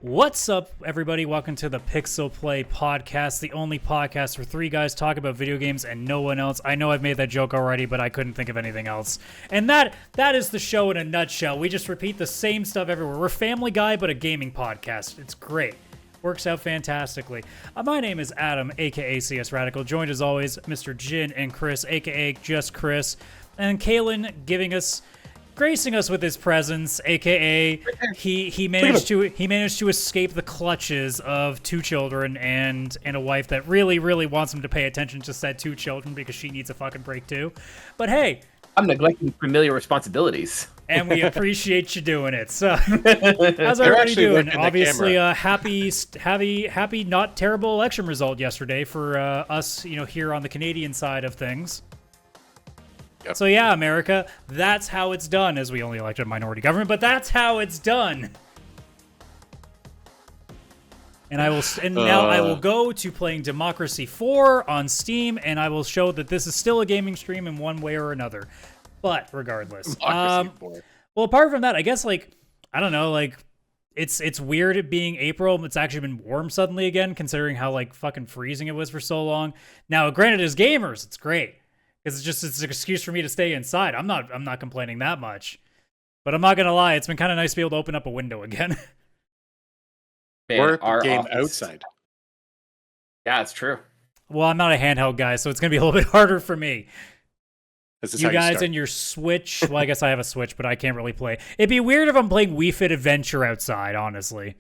What's up, everybody? Welcome to the PixelPlay Podcast, the only podcast where three guys talk about video games and no one else. I know I've made that joke already, but I couldn't think of anything else. And that is the show in a nutshell. We just repeat the same stuff everywhere. We're Family Guy, but a gaming podcast. It's great. Works out fantastically. My name is Adam, aka CS Radical, joined as always Mr. Jin and Chris, aka just Chris, and Kaylan gracing us with his presence, aka he managed to escape the clutches of two children and a wife that really wants him to pay attention to said two children because she needs a fucking break too. But hey, I'm neglecting familiar responsibilities, and we appreciate you doing it. So, how's everybody doing? Obviously, happy, not terrible election result yesterday for us, here on the Canadian side of things. Yep. So yeah, America, that's how it's done, as we only elected a minority government, but that's how it's done. And now I will go to playing Democracy 4 on Steam, and I will show that this is still a gaming stream in one way or another. But regardless, well, apart from that, I guess I don't know, it's weird it being April. It's actually been warm suddenly again, considering how fucking freezing it was for so long. Now, granted, as gamers, it's great. It's an excuse for me to stay inside. I'm not complaining that much. But I'm not gonna lie, it's been kind of nice to be able to open up a window again. Or a game outside. Yeah, it's true. Well, I'm not a handheld guy, so it's gonna be a little bit harder for me. You guys and your Switch. Well, I guess I have a Switch, but I can't really play. It'd be weird if I'm playing Wii Fit Adventure outside, honestly.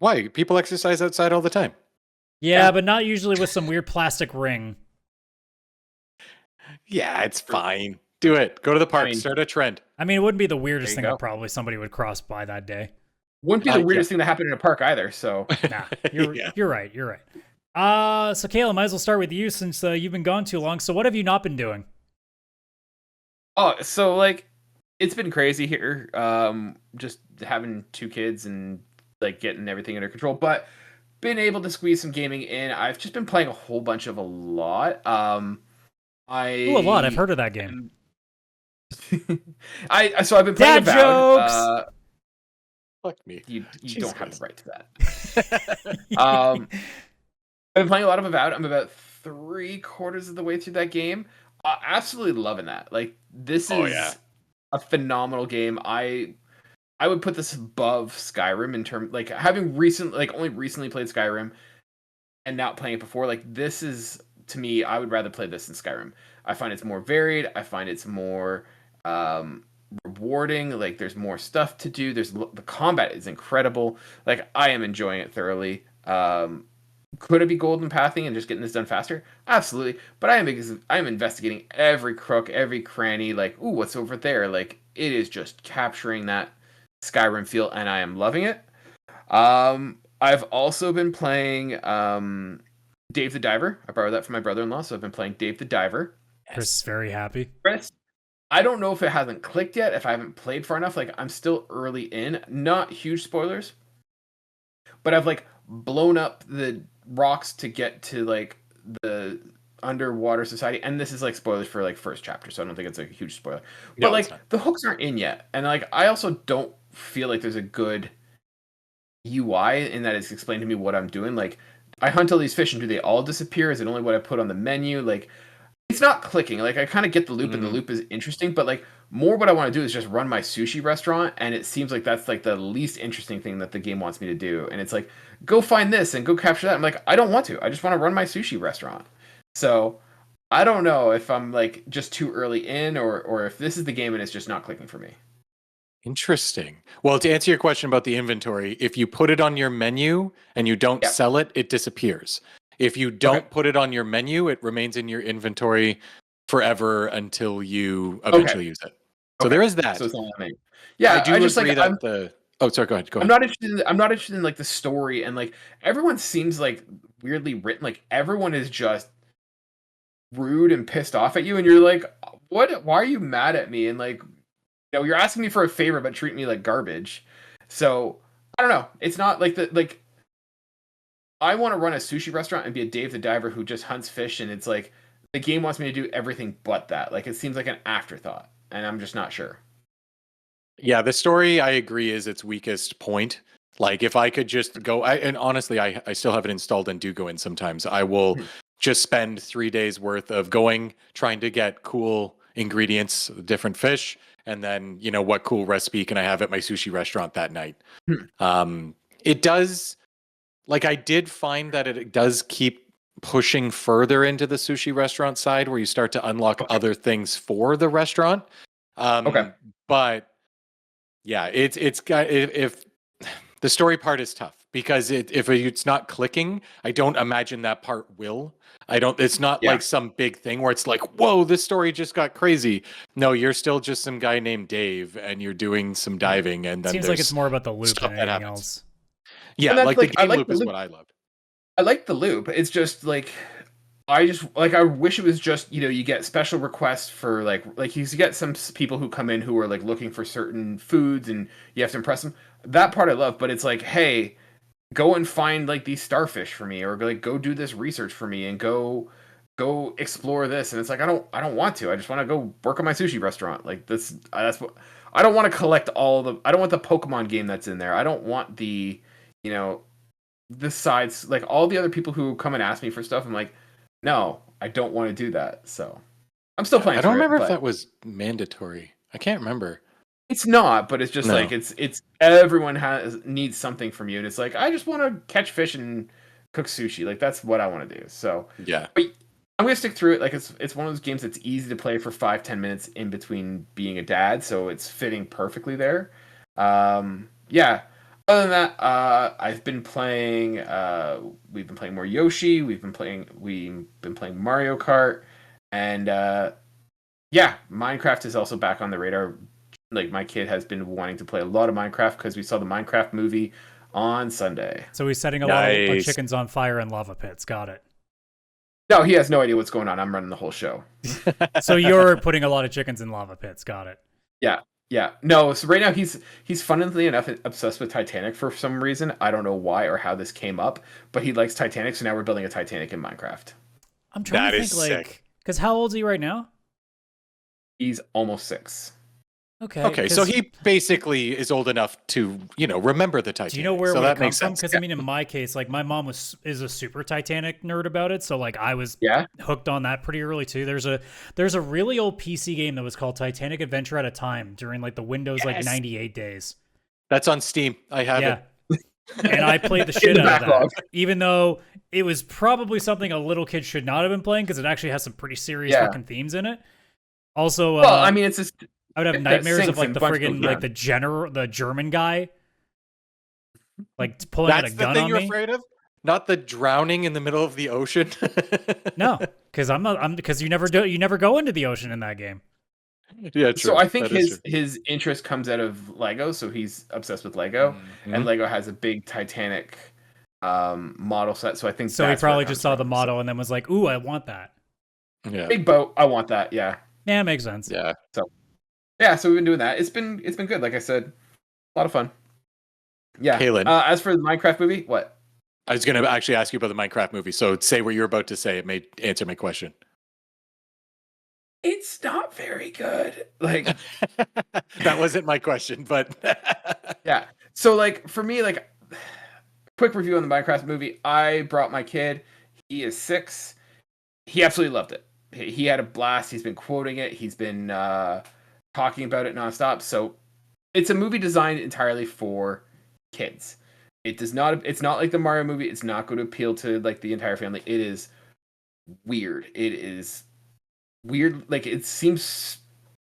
Why? People exercise outside all the time. Yeah, but not usually with some weird plastic ring. Yeah, it's fine. Do it. Go to the park. Start a trend. I mean, it wouldn't be the weirdest thing that probably somebody would cross by that day. Wouldn't be the weirdest thing that happened in a park either, so. Nah, you're right. So, Kayla, might as well start with you since you've been gone too long. So what have you not been doing? Oh, so, it's been crazy here. Just having two kids and, getting everything under control. But been able to squeeze some gaming in. I've just been playing a whole bunch of a lot. A lot. I've heard of that game. So I've been playing Dad jokes. Fuck me. You don't have the right to that. I've been playing a lot of Avowed. I'm about 3/4 of the way through that game. Absolutely loving that. This is a phenomenal game. I would put this above Skyrim in terms having only recently played Skyrim and not playing it before. This is, to me, I would rather play this than Skyrim. I find it's more varied. I find it's more rewarding. There's more stuff to do. The combat is incredible. I am enjoying it thoroughly. Could it be golden pathing and just getting this done faster? Absolutely. But I am investigating every crook, every cranny. Ooh, what's over there? It is just capturing that Skyrim feel, and I am loving it. I've also been playing Dave the Diver. I borrowed that from my brother-in-law, so I've been playing Dave the Diver. Chris is very happy. Chris, I don't know if it hasn't clicked yet, if I haven't played far enough. I'm still early in. Not huge spoilers, but I've blown up the rocks to get to the underwater society, and this is spoilers for first chapter, so I don't think it's a huge spoiler. But no, the hooks aren't in yet, and I also don't feel there's a good UI in that it's explained to me what I'm doing. I hunt all these fish, and do they all disappear? Is it only what I put on the menu? It's not clicking. I kind of get the loop, and the loop is interesting, but more what I want to do is just run my sushi restaurant, and it seems that's the least interesting thing that the game wants me to do. And it's go find this and go capture that. I'm I don't want to. I just want to run my sushi restaurant. So I don't know if I'm just too early in, or if this is the game and it's just not clicking for me. Interesting. Well, to answer your question about the inventory, if you put it on your menu and you don't sell it, it disappears. If you don't put it on your menu, it remains in your inventory forever until you eventually use it. So there is that. So it's not me. Yeah, I do agree that Oh, sorry. Go ahead. I'm not interested in the story, and everyone seems weirdly written. Everyone is just rude and pissed off at you, and you're what? Why are you mad at me? And you're asking me for a favor, but treat me like garbage. So I don't know. It's not I want to run a sushi restaurant and be a Dave the Diver who just hunts fish, and it's the game wants me to do everything but that. It seems like an afterthought, and I'm just not sure. Yeah, the story, I agree, is its weakest point. Like if I could just go, and honestly, I still have it installed and do go in sometimes. I will just spend 3 days worth of going, trying to get cool ingredients, different fish, and then, what cool recipe can I have at my sushi restaurant that night? It does, like I did find that it does keep pushing further into the sushi restaurant side where you start to unlock other things for the restaurant. But yeah, it's got, if the story part is tough because if it's not clicking, I don't imagine that part will. It's not like some big thing where it's like, whoa, this story just got crazy. No, you're still just some guy named Dave and you're doing some diving. And then seems like it's more about the loop than anything else. Yeah, like the game loop is what I love. I like the loop. It's just like, I wish it was just, you get special requests for like you get some people who come in who are like looking for certain foods and you have to impress them. That part I love, but it's like, hey, go and find like these starfish for me, or like go do this research for me and go explore this. And it's like, I don't want to. I just want to go work on my sushi restaurant. Like that's what I don't want to collect I don't want the Pokemon game that's in there. I don't want the, the sides, like all the other people who come and ask me for stuff. I'm like, no, I don't want to do that. So I'm still playing. I don't remember if that was mandatory. I can't remember. It's not, but it's just like it's everyone needs something from you, and it's like I just want to catch fish and cook sushi. Like that's what I want to do. So yeah, but I'm gonna stick through it. Like it's one of those games that's easy to play for 5-10 minutes in between being a dad, so it's fitting perfectly there. Yeah. Other than that, I've been playing. We've been playing more Yoshi. We've been playing Mario Kart, and Minecraft is also back on the radar. Like my kid has been wanting to play a lot of Minecraft because we saw the Minecraft movie on Sunday. So he's setting a lot of chickens on fire in lava pits. Got it. No, he has no idea what's going on. I'm running the whole show. So you're putting a lot of chickens in lava pits. Got it. Yeah. No, so right now he's funnily enough obsessed with Titanic for some reason. I don't know why or how this came up, but he likes Titanic, so now we're building a Titanic in Minecraft. I'm trying to think because how old is he right now? He's almost 6. Okay, so he basically is old enough to, remember the Titanic. Do you know where it comes from? Because I mean, in my case, like my mom is a super Titanic nerd about it, so like I was hooked on that pretty early too. There's a really old PC game that was called Titanic Adventure at a Time during like the Windows like 98 days. That's on Steam. I have it. And I played the shit out of that, even though it was probably something a little kid should not have been playing because it actually has some pretty serious fucking themes in it. Also, well, I mean, it's just. I would have nightmares of like the friggin' like the German guy, like pulling out a gun on me. That's the thing you're afraid of? Not the drowning in the middle of the ocean. No, because because you never go into the ocean in that game. Yeah, true. So I think his interest comes out of Lego. So he's obsessed with Lego, and Lego has a big Titanic model set. So I think so. He probably just saw the model and then was like, "Ooh, I want that." Yeah, big boat. I want that. Yeah. Yeah, it makes sense. Yeah. So we've been doing that. It's been good. Like I said, a lot of fun. Yeah. Kaylan, as for the Minecraft movie, what? I was going to actually ask you about the Minecraft movie. So say what you're about to say. It may answer my question. It's not very good. Like that wasn't my question, but yeah. So like for me, like quick review on the Minecraft movie. I brought my kid. He is 6. He absolutely loved it. He had a blast. He's been quoting it. He's been talking about it nonstop. So it's a movie designed entirely for kids. It's not like the Mario movie. It's not going to appeal to like the entire family. It is weird. It is weird. Like it seems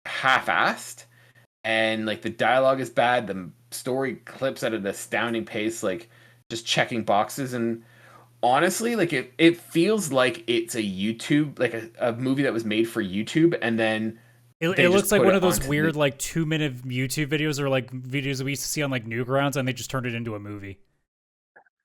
half-assed, and like the dialogue is bad. The story clips at an astounding pace, like just checking boxes. And honestly, like it feels like it's a YouTube, like a movie that was made for YouTube, and then it looks like one of those weird like 2-minute YouTube videos or like videos that we used to see on like Newgrounds, and they just turned it into a movie.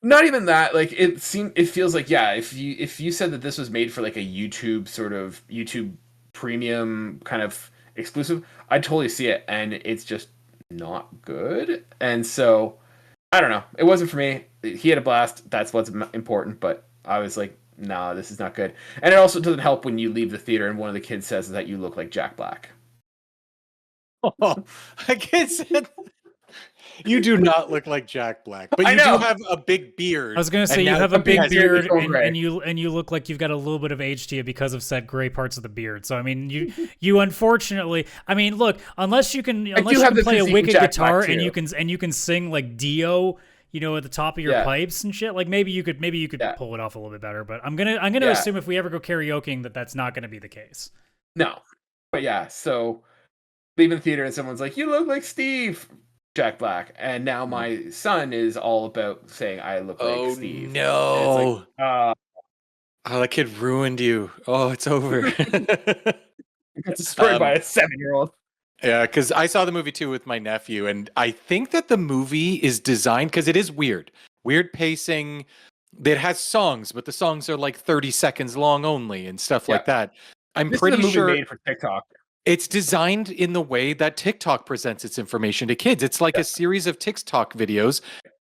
Not even that. Like it feels like if you said that this was made for like a YouTube sort of YouTube premium kind of exclusive, I'd totally see it, and it's just not good. And so I don't know. It wasn't for me. He had a blast. That's what's important. But I was like, nah, this is not good. And it also doesn't help when you leave the theater and one of the kids says that you look like Jack Black. Oh, I guess. You do not look like Jack Black, but you do have a big beard. I was gonna say you have a big beard, and you look like you've got a little bit of age to you because of said gray parts of the beard. So I mean, you unfortunately, I mean, look, unless you can play a wicked guitar and you can sing like Dio, you know, at the top of your pipes and shit, like maybe you could pull it off a little bit better. But I'm gonna assume if we ever go karaokeing that's not gonna be the case. No, but yeah, so leaving the theater and someone's like, "You look like Steve." Jack Black, and now my son is all about saying I look like Steve. No! Like, oh, that kid ruined you. Oh, it's over. It's destroyed by a 7-year-old. Yeah, because I saw the movie too with my nephew, and I think that the movie is designed because it is weird pacing. It has songs, but the songs are like 30 seconds long only and stuff like that. I'm pretty sure made for TikTok. It's designed in the way that TikTok presents its information to kids. It's like a series of TikTok videos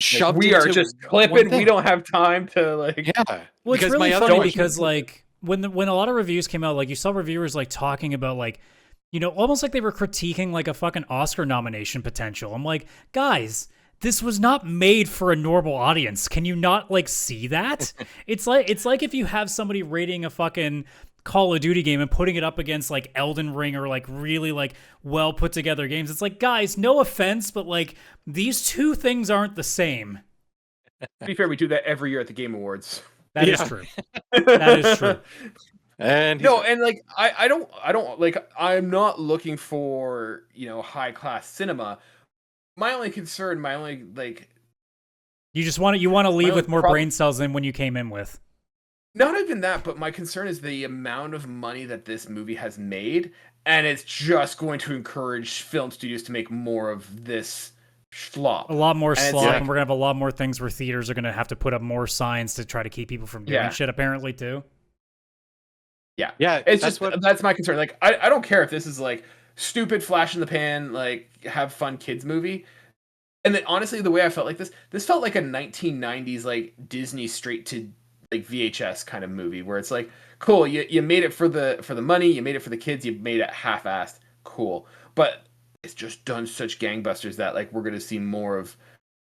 shoved we are just clipping. We don't have time to like. Yeah. Well, it's really funny because like when a lot of reviews came out, like you saw reviewers like talking about like, you know, almost like they were critiquing like a fucking Oscar nomination potential. I'm like, guys, this was not made for a normal audience. Can you not like see that? It's like if you have somebody rating a fucking Call of Duty game and putting it up against like Elden Ring or like really like well put together games. It's like, guys, no offense, but like these two things aren't the same. To be fair, we do that every year at the Game Awards. That is true. That is true. And like I don't like, I'm not looking for, you know, high class cinema. My only concern, you want to leave with more brain cells than when you came in with. Not even that, but my concern is the amount of money that this movie has made, and it's just going to encourage film studios to make more of this slop. A lot more slop, and we're going to have a lot more things where theaters are going to have to put up more signs to try to keep people from doing shit, apparently, too. Yeah. That's my concern. Like, I don't care if this is, like, stupid flash in the pan, like, have fun kids movie. And then, honestly, the way I felt like this felt like a 1990s, like, Disney straight to like VHS kind of movie where it's like, cool, you made it for the money, you made it for the kids, you made it half-assed, cool, but it's just done such gangbusters that like we're gonna see more of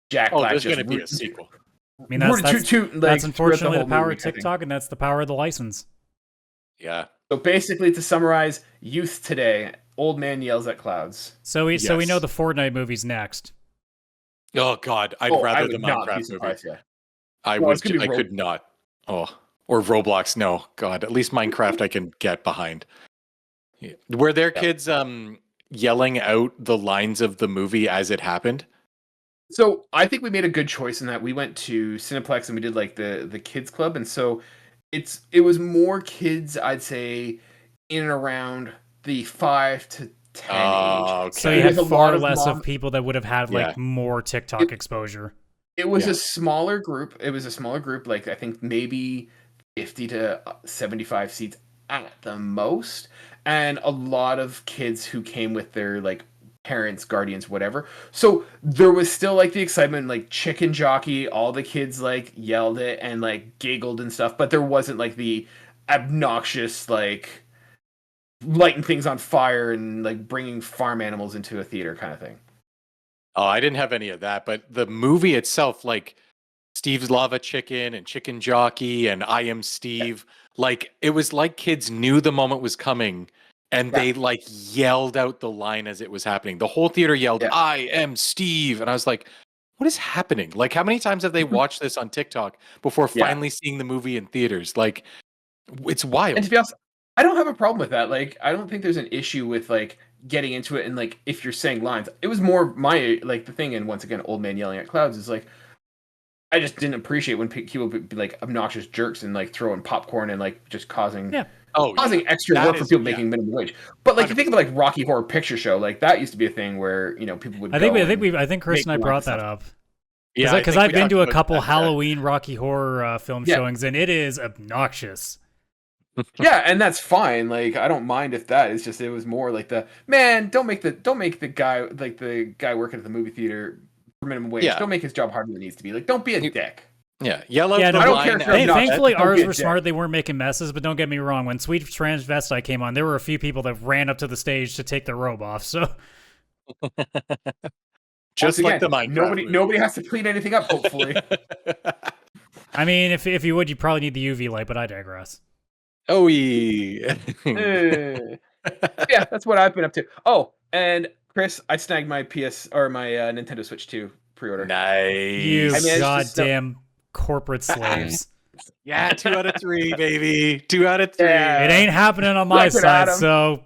Jack Black. There's gonna be a sequel. I mean, that's unfortunately the power of TikTok, and that's the power of the license. Yeah. So basically, to summarize, youth today, old man yells at clouds. So we know the Fortnite movie's next. Oh God, I'd rather the Minecraft movie. I could not. Oh, or Roblox. No, God. At least Minecraft I can get behind. Yeah. Were there kids yelling out the lines of the movie as it happened? So I think we made a good choice in that we went to Cineplex and we did like the kids club, and so it was more kids, I'd say, in and around the 5 to 10 age. Okay. So you had far less of people that would have had like more TikTok exposure. It was a smaller group. Like I think maybe 50 to 75 seats at the most. And a lot of kids who came with their like parents, guardians, whatever. So there was still like the excitement, like chicken jockey, all the kids like yelled it and like giggled and stuff, but there wasn't like the obnoxious like lighting things on fire and like bringing farm animals into a theater kind of thing. Oh, I didn't have any of that, but the movie itself, like Steve's Lava Chicken and Chicken Jockey and I Am Steve, like it was like kids knew the moment was coming and they like yelled out the line as it was happening. The whole theater yelled, I am Steve. And I was like, what is happening? Like, how many times have they watched this on TikTok before finally seeing the movie in theaters? Like, it's wild. And to be honest, I don't have a problem with that. Like, I don't think there's an issue with like getting into it and like if you're saying lines. It was more my like the thing, and once again, old man yelling at clouds is like, I just didn't appreciate when people would be like obnoxious jerks and like throwing popcorn and like just causing extra work for people making minimum wage. But like 100%. You think of like Rocky Horror Picture Show, like that used to be a thing where you know people would. I think Chris and I brought that up. Yeah, because I've been to a couple Halloween Rocky Horror film showings, and it is obnoxious. Yeah, and that's fine. Like I don't mind if that. It's just it was more like the man. Don't make the guy like the guy working at the movie theater for minimum wage. Don't make his job harder than it needs to be. Like don't be a dick. Yeah, yellow. Yeah, I don't care. Thankfully, ours were smart. They weren't making messes. But don't get me wrong. When Sweet Transvestite came on, there were a few people that ran up to the stage to take their robe off. So Just like the Minecraft nobody has to clean anything up, hopefully. I mean, if you would, you probably need the UV light, but I digress. Oh, yeah. Yeah, that's what I've been up to. Oh, and Chris, I snagged my Nintendo Switch 2 pre-order. Nice. You goddamn corporate slaves. Yeah, 2 out of 3, baby. 2 out of 3. Yeah. It ain't happening on my side, Adam. so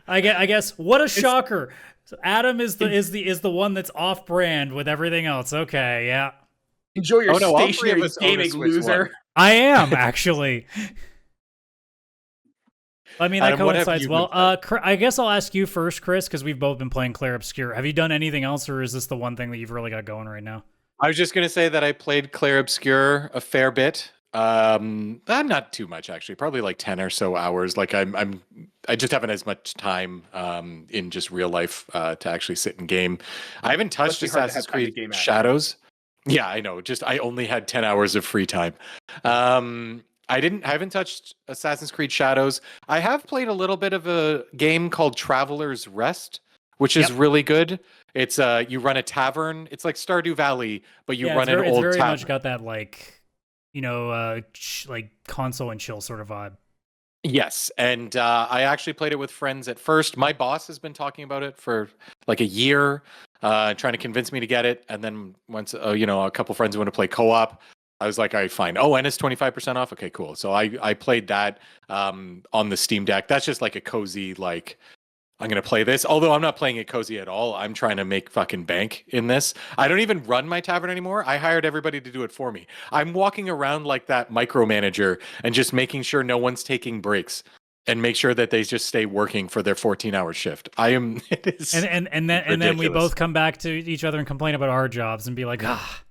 I guess what a shocker. So Adam is the one that's off-brand with everything else. Okay, yeah. Enjoy your stationary gaming, loser. I am, actually. I mean, that Adam, coincides well. I guess I'll ask you first, Chris, because we've both been playing Clair Obscur. Have you done anything else, or is this the one thing that you've really got going right now? I was just going to say that I played Clair Obscur a fair bit. Not too much, actually. Probably like 10 or so hours. Like I just haven't as much time in just real life to actually sit and game. I haven't touched Assassin's Creed Shadows. Yeah, I know. I only had 10 hours of free time. I haven't touched Assassin's Creed Shadows. I have played a little bit of a game called Traveler's Rest, which is really good. It's you run a tavern. It's like Stardew Valley, but you run an old tavern. It's very much got that like console and chill sort of vibe. Yes, and I actually played it with friends at first. My boss has been talking about it for like a year, trying to convince me to get it. And then once a couple friends want to play co-op, I was like, all right, fine. Oh, and it's 25% off. Okay, cool. So I played that on the Steam Deck. That's just like a cozy, like, I'm going to play this. Although I'm not playing it cozy at all. I'm trying to make fucking bank in this. I don't even run my tavern anymore. I hired everybody to do it for me. I'm walking around like that micromanager and just making sure no one's taking breaks and make sure that they just stay working for their 14-hour shift. It is and then we both come back to each other and complain about our jobs and be like, ah.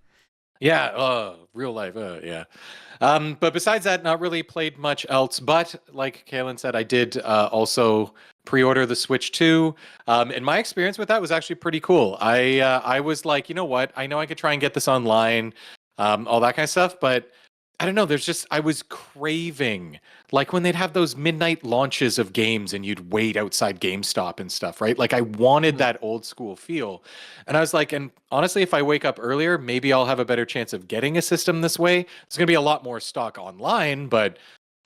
Yeah, real life, yeah. But besides that, not really played much else. But like Kaylan said, I did also pre-order the Switch 2. And my experience with that was actually pretty cool. I was like, you know what? I know I could try and get this online, all that kind of stuff. But I don't know. I was craving, like when they'd have those midnight launches of games and you'd wait outside GameStop and stuff, right? Like I wanted that old school feel. And I was like, and honestly, if I wake up earlier, maybe I'll have a better chance of getting a system this way. There's going to be a lot more stock online, but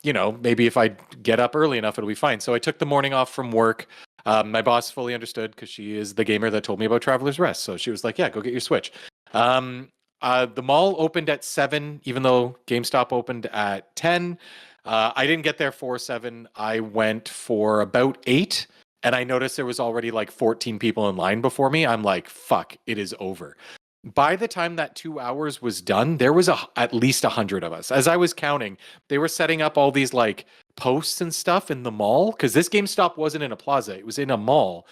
maybe if I get up early enough, it'll be fine. So I took the morning off from work. My boss fully understood because she is the gamer that told me about Traveler's Rest. So she was like, yeah, go get your Switch. The mall opened at 7, even though GameStop opened at 10. I didn't get there for 7. I went for about 8, and I noticed there was already like 14 people in line before me. I'm like, fuck, it is over. By the time that 2 hours was done, there was at least 100 of us. As I was counting, they were setting up all these like posts and stuff in the mall, because this GameStop wasn't in a plaza. It was in a mall.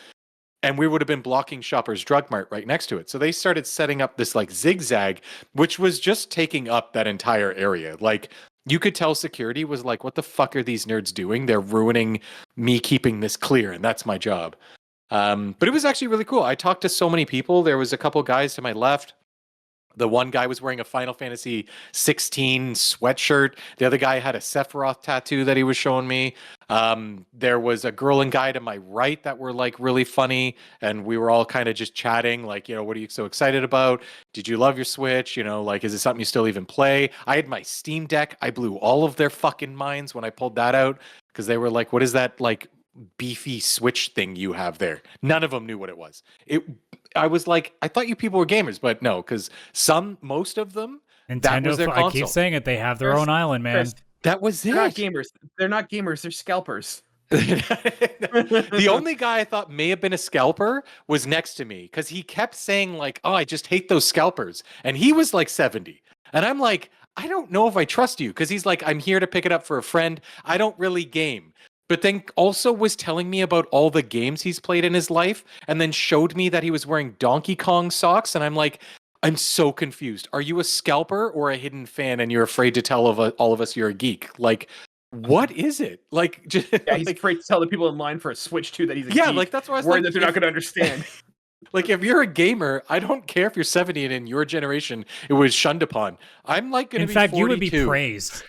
And we would have been blocking Shoppers Drug Mart right next to it. So they started setting up this like zigzag, which was just taking up that entire area. Like you could tell security was like, what the fuck are these nerds doing? They're ruining me keeping this clear, and that's my job. But it was actually really cool. I talked to so many people. There was a couple guys to my left. The one guy was wearing a Final Fantasy 16 sweatshirt. The other guy had a Sephiroth tattoo that he was showing me. There was a girl and guy to my right that were like really funny. And we were all kind of just chatting like, what are you so excited about? Did you love your Switch? Like, is it something you still even play? I had my Steam Deck. I blew all of their fucking minds when I pulled that out because they were like, what is that like beefy Switch thing you have there? None of them knew what it was. I was like, I thought you people were gamers, but no, because most of them, Nintendo, that was their console. I keep saying it, they have their own island, man. Chris, that was it. They're not gamers. They're not gamers. They're scalpers. The only guy I thought may have been a scalper was next to me because he kept saying like, oh, I just hate those scalpers. And he was like 70. And I'm like, I don't know if I trust you because he's like, I'm here to pick it up for a friend. I don't really game. But then also was telling me about all the games he's played in his life and then showed me that he was wearing Donkey Kong socks. And I'm like, I'm so confused. Are you a scalper or a hidden fan and you're afraid to tell all of us you're a geek? Like, what is it? Like, just, yeah, he's afraid to tell the people in line for a Switch 2 that he's a geek. Like that's what I was worried like, that they're not going to understand. Like, if you're a gamer, I don't care if you're 70 and in your generation it was shunned upon. I'm like going to be 42. In fact, you would be praised.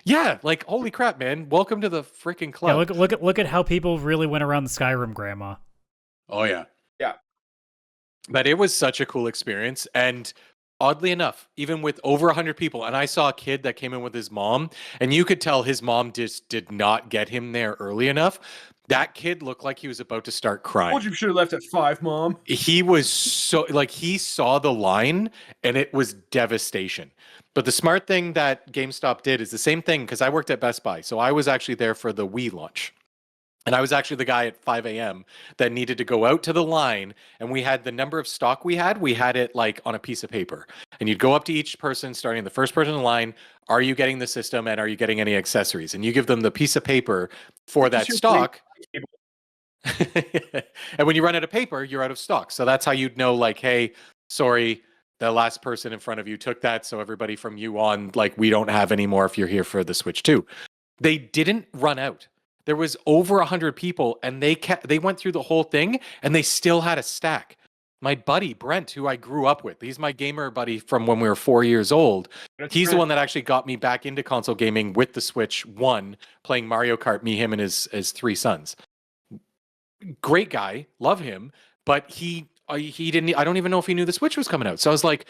Yeah, like holy crap, man! Welcome to the freaking club. Yeah, look at how people really went around the Skyrim grandma. Oh yeah, yeah. But it was such a cool experience. And oddly enough, even with over 100 people, and I saw a kid that came in with his mom, and you could tell his mom just did not get him there early enough. That kid looked like he was about to start crying. You should have left at 5, Mom. He was so, like, he saw the line and it was devastation. But the smart thing that GameStop did is the same thing, because I worked at Best Buy. So I was actually there for the Wii launch. And I was actually the guy at 5 a.m. that needed to go out to the line, and we had the number of stock we had it like on a piece of paper. And you'd go up to each person, starting the first person in line, are you getting the system and are you getting any accessories? And you give them the piece of paper for that stock. And when you run out of paper, you're out of stock. So that's how you'd know, like, hey, sorry, the last person in front of you took that. So everybody from you on, like, we don't have any more if you're here for the Switch 2. They didn't run out. There was over 100 people, and they went through the whole thing, and they still had a stack. My buddy Brent, who I grew up with, he's my gamer buddy from when we were 4 years old. He's the one that actually got me back into console gaming with the Switch 1, playing Mario Kart. Me, him, and his 3 sons. Great guy, love him, but he didn't. I don't even know if he knew the Switch was coming out. So I was like,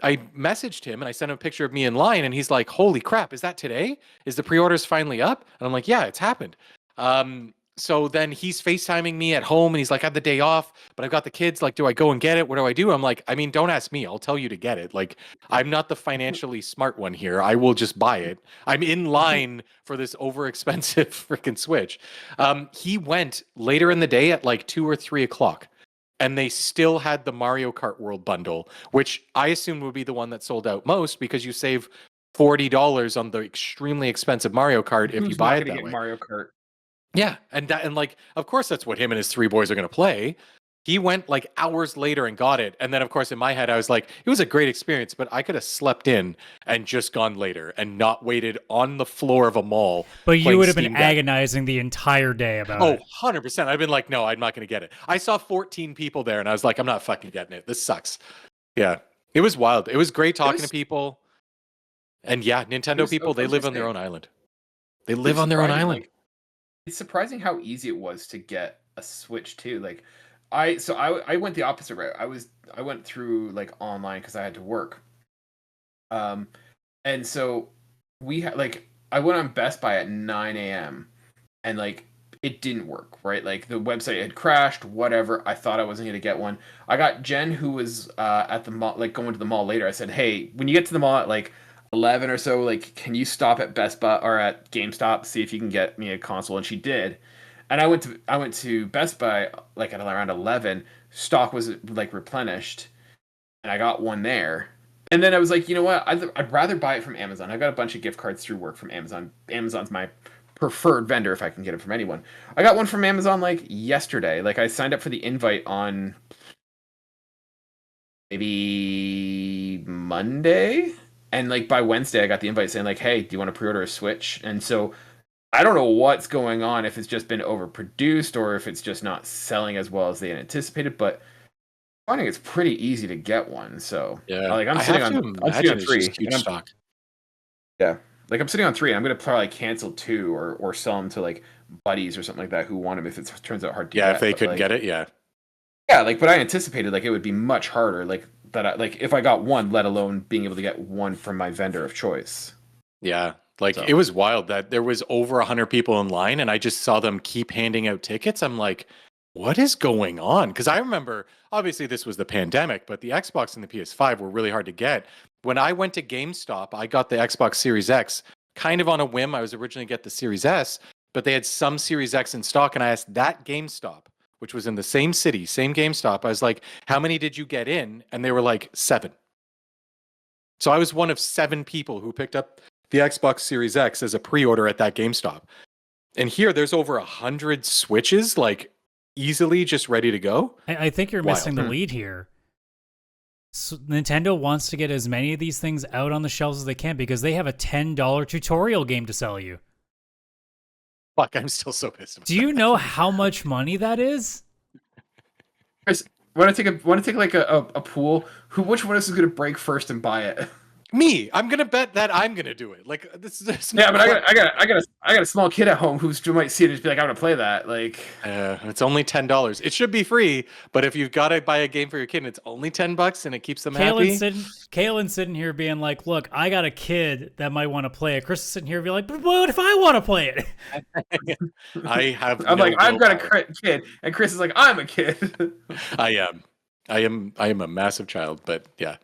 I messaged him and I sent him a picture of me in line, and he's like, holy crap, is that today? Is the pre-orders finally up? And I'm like, yeah, it's happened. So then he's FaceTiming me at home, and he's like, I had the day off, but I've got the kids. Like, do I go and get it? What do I do? I'm like, I mean, don't ask me. I'll tell you to get it. Like, I'm not the financially smart one here. I will just buy it. I'm in line for this overexpensive freaking Switch. He went later in the day at like 2 or 3 o'clock. And they still had the Mario Kart World bundle, which I assume would be the one that sold out most, because you save $40 on the extremely expensive Mario Kart if you buy it that way. Mario Kart. Yeah, and like, of course, that's what him and his 3 boys are going to play. He went like hours later and got it. And then, of course, in my head, I was like, it was a great experience, but I could have slept in and just gone later and not waited on the floor of a mall. But you would have been agonizing the entire day about it. 100%. I've been like, no, I'm not going to get it. I saw 14 people there, and I was like, I'm not fucking getting it. This sucks. Yeah, it was wild. It was great talking to people. And yeah, Nintendo people, they live on their own island. They live on their own island. It's surprising how easy it was to get a Switch too. Like, I went the opposite route. I went through like online because I had to work. And so we had like, I went on Best Buy at 9 a.m. and like it didn't work, right? Like the website had crashed, whatever. I thought I wasn't going to get one. I got Jen, who was at the mall, like going to the mall later. I said, hey, when you get to the mall at like 11 or so, like, can you stop at Best Buy or at GameStop, see if you can get me a console? And she did. And I went to Best Buy like at around 11. Stock was like replenished, and I got one there. And then I was like, you know what? I'd rather buy it from Amazon. I got a bunch of gift cards through work from Amazon. Amazon's my preferred vendor if I can get it from anyone. I got one from Amazon like yesterday. Like I signed up for the invite on maybe Monday, and like by Wednesday I got the invite saying like, hey, do you want to pre-order a Switch? And so I don't know what's going on, if it's just been overproduced or if it's just not selling as well as they had anticipated, but I think it's pretty easy to get one. So yeah, like I'm sitting on 3. Huge stock. Yeah, like I'm sitting on 3. I'm gonna probably cancel 2 or sell them to like buddies or something like that who want them if it turns out hard to get. Yeah, if they couldn't get it, yeah. Yeah, like, but I anticipated like it would be much harder. Like that, like if I got one, let alone being able to get one from my vendor of choice. Yeah. Like, it was wild that there was over 100 people in line, and I just saw them keep handing out tickets. I'm like, what is going on? Because I remember, obviously, this was the pandemic, but the Xbox and the PS5 were really hard to get. When I went to GameStop, I got the Xbox Series X kind of on a whim. I was originally get the Series S, but they had some Series X in stock, and I asked that GameStop, which was in the same city, same GameStop. I was like, how many did you get in? And they were like, 7. So I was one of 7 people who picked up the Xbox Series X as a pre-order at that GameStop. And here there's over 100 Switches, like easily just ready to go. I think you're missing the lead here. So Nintendo wants to get as many of these things out on the shelves as they can because they have a $10 tutorial game to sell you. Fuck, I'm still so pissed about Do you know how much money that is? Chris, want to take like a pool? Which one of us is going to break first and buy it? I'm gonna bet that I'm gonna do it. Like this is Yeah, but I got a small kid at home who might see it and just be like, I want to play that. Like, it's only $10. It should be free, but if you've got to buy a game for your kid, and it's only $10 and it keeps them happy. Kaylan's sitting here being like, "Look, I got a kid that might want to play it." Chris is sitting here being like, "But what if I want to play it?" I'm like, I've got a kid, and Chris is like, I'm a kid. I am a massive child, but yeah.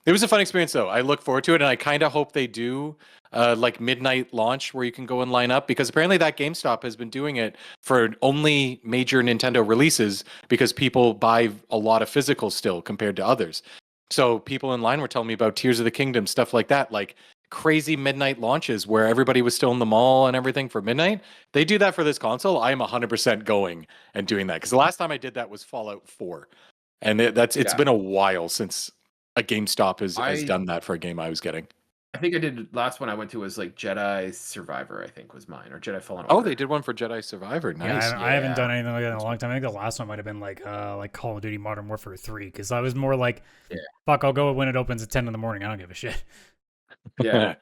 It was a fun experience, though. I look forward to it, and I kind of hope they do like midnight launch where you can go and line up, because apparently that GameStop has been doing it for only major Nintendo releases because people buy a lot of physical still compared to others. So people in line were telling me about Tears of the Kingdom, stuff like that, like crazy midnight launches where everybody was still in the mall and everything for midnight. They do that for this console. I am 100% going and doing that, because the last time I did that was Fallout 4. And it's been a while since a GameStop has done that for a game I was getting. I think I did. Last one I went to was like Jedi Survivor, I think was mine, or Jedi Fallen Order. Oh, they did one for Jedi Survivor. Nice. Yeah, I haven't done anything like that in a long time. I think the last one might have been like Call of Duty Modern Warfare 3, because I was more like, fuck, I'll go when it opens at 10 in the morning. I don't give a shit. Yeah.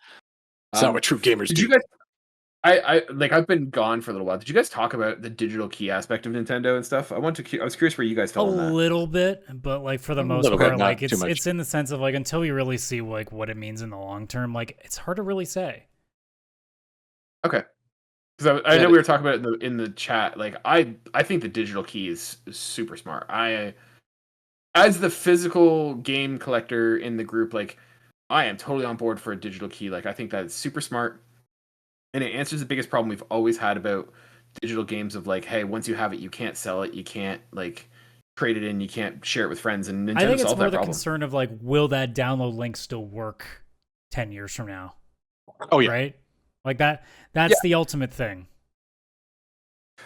It's not what true gamers do. You guys, I've been gone for a little while. Did you guys talk about the digital key aspect of Nintendo and stuff? I was curious where you guys felt on that. A little bit, but like for the most part, bit, like it's in the sense of like until we really see like what it means in the long term, like it's hard to really say. Okay. Because I know we were talking about it in the chat. Like I think the digital key is super smart. As the physical game collector in the group, like I am totally on board for a digital key. Like I think that's super smart. And it answers the biggest problem we've always had about digital games of like, hey, once you have it, you can't sell it, you can't like trade it in, you can't share it with friends. And Nintendo I think it's solved more that the problem. concern of like, will that download link still work 10 years from now? Oh yeah, right. Like that's the ultimate thing.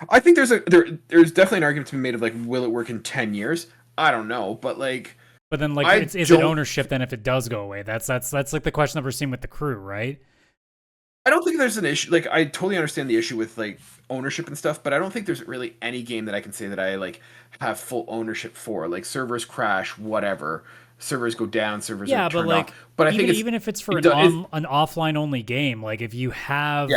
I think there's definitely an argument to be made of like, will it work in 10 years? I don't know, but like. But then like, is it ownership then if it does go away? That's like the question that we're seeing with the Crew, right? I don't think there's an issue. Like, I totally understand the issue with like ownership and stuff, but I don't think there's really any game that I can say that I like have full ownership for. Like, servers crash, whatever. Servers go down, servers are turned off. But I think even if it's for an offline only game, like if you have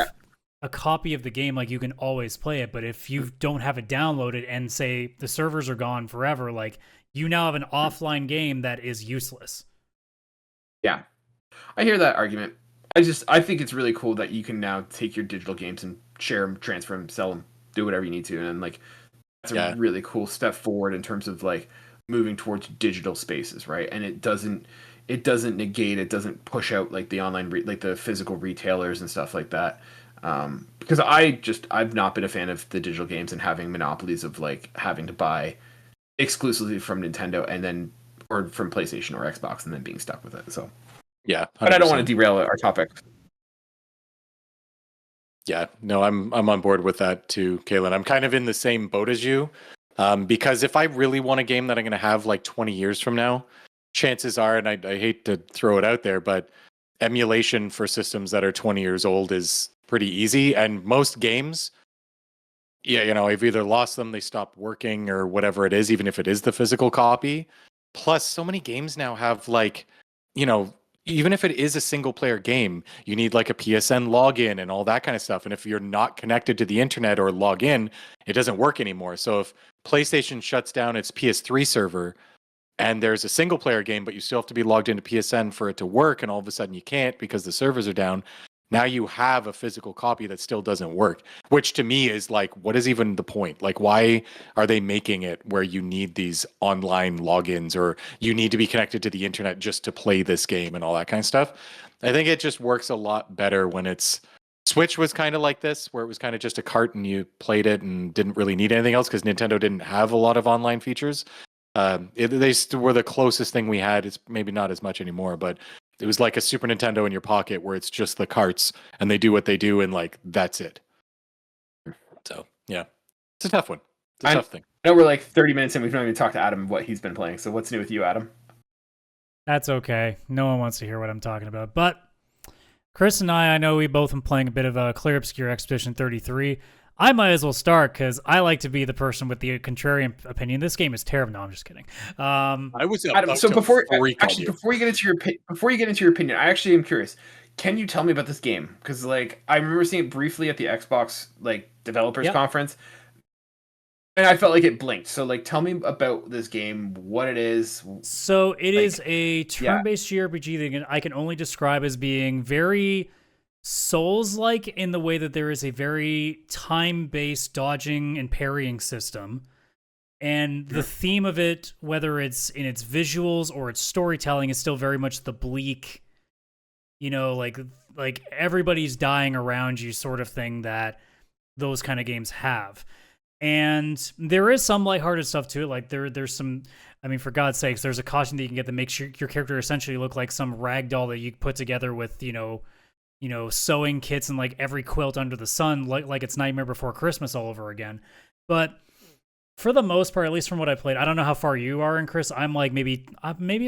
a copy of the game, like you can always play it. But if you don't have it downloaded and say the servers are gone forever, like you now have an offline game that is useless. Yeah, I hear that argument. I think it's really cool that you can now take your digital games and share them, transfer them, sell them, do whatever you need to, and like that's a really cool step forward in terms of like moving towards digital spaces, right? And it doesn't negate, it doesn't push out like the online like the physical retailers and stuff like that. Because I've not been a fan of the digital games and having monopolies of like having to buy exclusively from Nintendo and then or from PlayStation or Xbox and then being stuck with it. So. Yeah, 100%. But I don't want to derail our topic. Yeah, no, I'm on board with that too, Kaylan. I'm kind of in the same boat as you, because if I really want a game that I'm going to have like 20 years from now, chances are, and I hate to throw it out there, but emulation for systems that are 20 years old is pretty easy. And most games, I've either lost them, they stopped working, or whatever it is, even if it is the physical copy. Plus, so many games now have like, even if it is a single player game, you need like a PSN login and all that kind of stuff. And if you're not connected to the internet or log in, it doesn't work anymore. So if PlayStation shuts down its PS3 server and there's a single player game, but you still have to be logged into PSN for it to work, and all of a sudden you can't because the servers are down, now you have a physical copy that still doesn't work, which to me is like, what is even the point? Like, why are they making it where you need these online logins or you need to be connected to the internet just to play this game and all that kind of stuff? I think it just works a lot better when it's Switch was kind of like this, where it was kind of just a cart and you played it and didn't really need anything else because Nintendo didn't have a lot of online features. They were the closest thing we had. It's maybe not as much anymore, but it was like a Super Nintendo in your pocket where it's just the carts and they do what they do and like that's it. So yeah, it's a tough one. It's a tough thing. I know we're like 30 minutes in. We've not even talked to Adam what he's been playing. So what's new with you, Adam? That's okay. No one wants to hear what I'm talking about. But Chris and I know we both been playing a bit of Clair Obscur Expedition 33. I might as well start because I like to be the person with the contrarian opinion. This game is terrible. No, I'm just kidding. I was Adam, so before you get into your opinion, I actually am curious. Can you tell me about this game? Because like I remember seeing it briefly at the Xbox developers conference, and I felt like it blinked. So like, tell me about this game, what it is. So it is a turn-based JRPG that I can only describe as being very Souls-like in the way that there is a very time-based dodging and parrying system. And the theme of it, whether it's in its visuals or its storytelling, is still very much the bleak, like everybody's dying around you sort of thing that those kind of games have. And there is some lighthearted stuff to it. Like there's some, I mean, for God's sakes, there's a costume that you can get that makes your character essentially look like some rag doll that you put together with, sewing kits and like every quilt under the sun, like it's Nightmare Before Christmas all over again. But for the most part, at least from what I played, I don't know how far you are in, Chris. I'm like maybe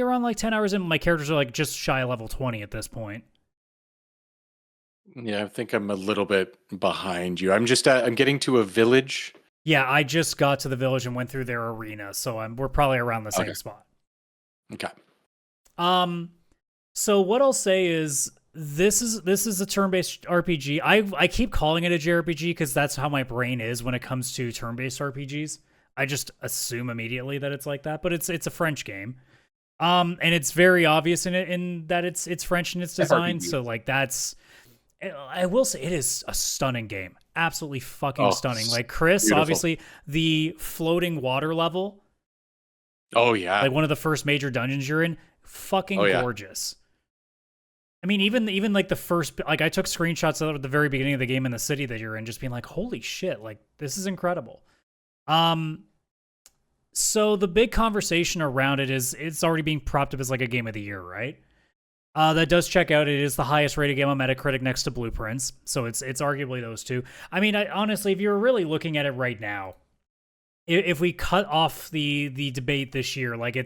around like 10 hours in. My characters are like just shy of level 20 at this point. Yeah, I think I'm a little bit behind you. I'm getting to a village. Yeah, I just got to the village and went through their arena, so we're probably around the same spot. Okay. So what I'll say is this is a turn-based RPG. I keep calling it a JRPG because that's how my brain is when it comes to turn-based RPGs. I just assume immediately that it's like that, but it's a French game. And it's very obvious in that it's French in its design, so like that's, I will say it is a stunning game. Absolutely fucking stunning. Like Chris, beautiful. Obviously the floating water level. Oh yeah. Like one of the first major dungeons you're in, fucking gorgeous. I mean, even like the first, like I took screenshots of it at the very beginning of the game in the city that you're in, just being like, holy shit, like this is incredible. So the big conversation around it is it's already being propped up as like a game of the year, right? That does check out. It is the highest rated game on Metacritic next to Blueprints. So it's arguably those two. I mean, honestly, if you're really looking at it right now, if we cut off the debate this year, like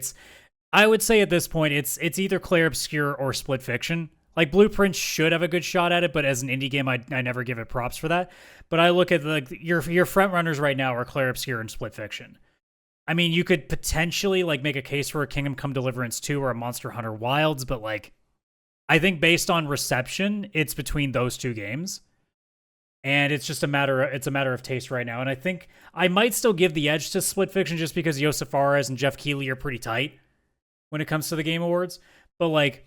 I would say at this point, it's either Clair Obscur or Split Fiction. Like Blueprints should have a good shot at it, but as an indie game, I never give it props for that. But I look at your front runners right now are Clair Obscur and Split Fiction. I mean, you could potentially like make a case for a Kingdom Come Deliverance 2 or a Monster Hunter Wilds, but like I think based on reception, it's between those two games. And it's just a matter of taste right now. And I think I might still give the edge to Split Fiction just because Josef Fares and Jeff Keighley are pretty tight when it comes to the Game Awards. But like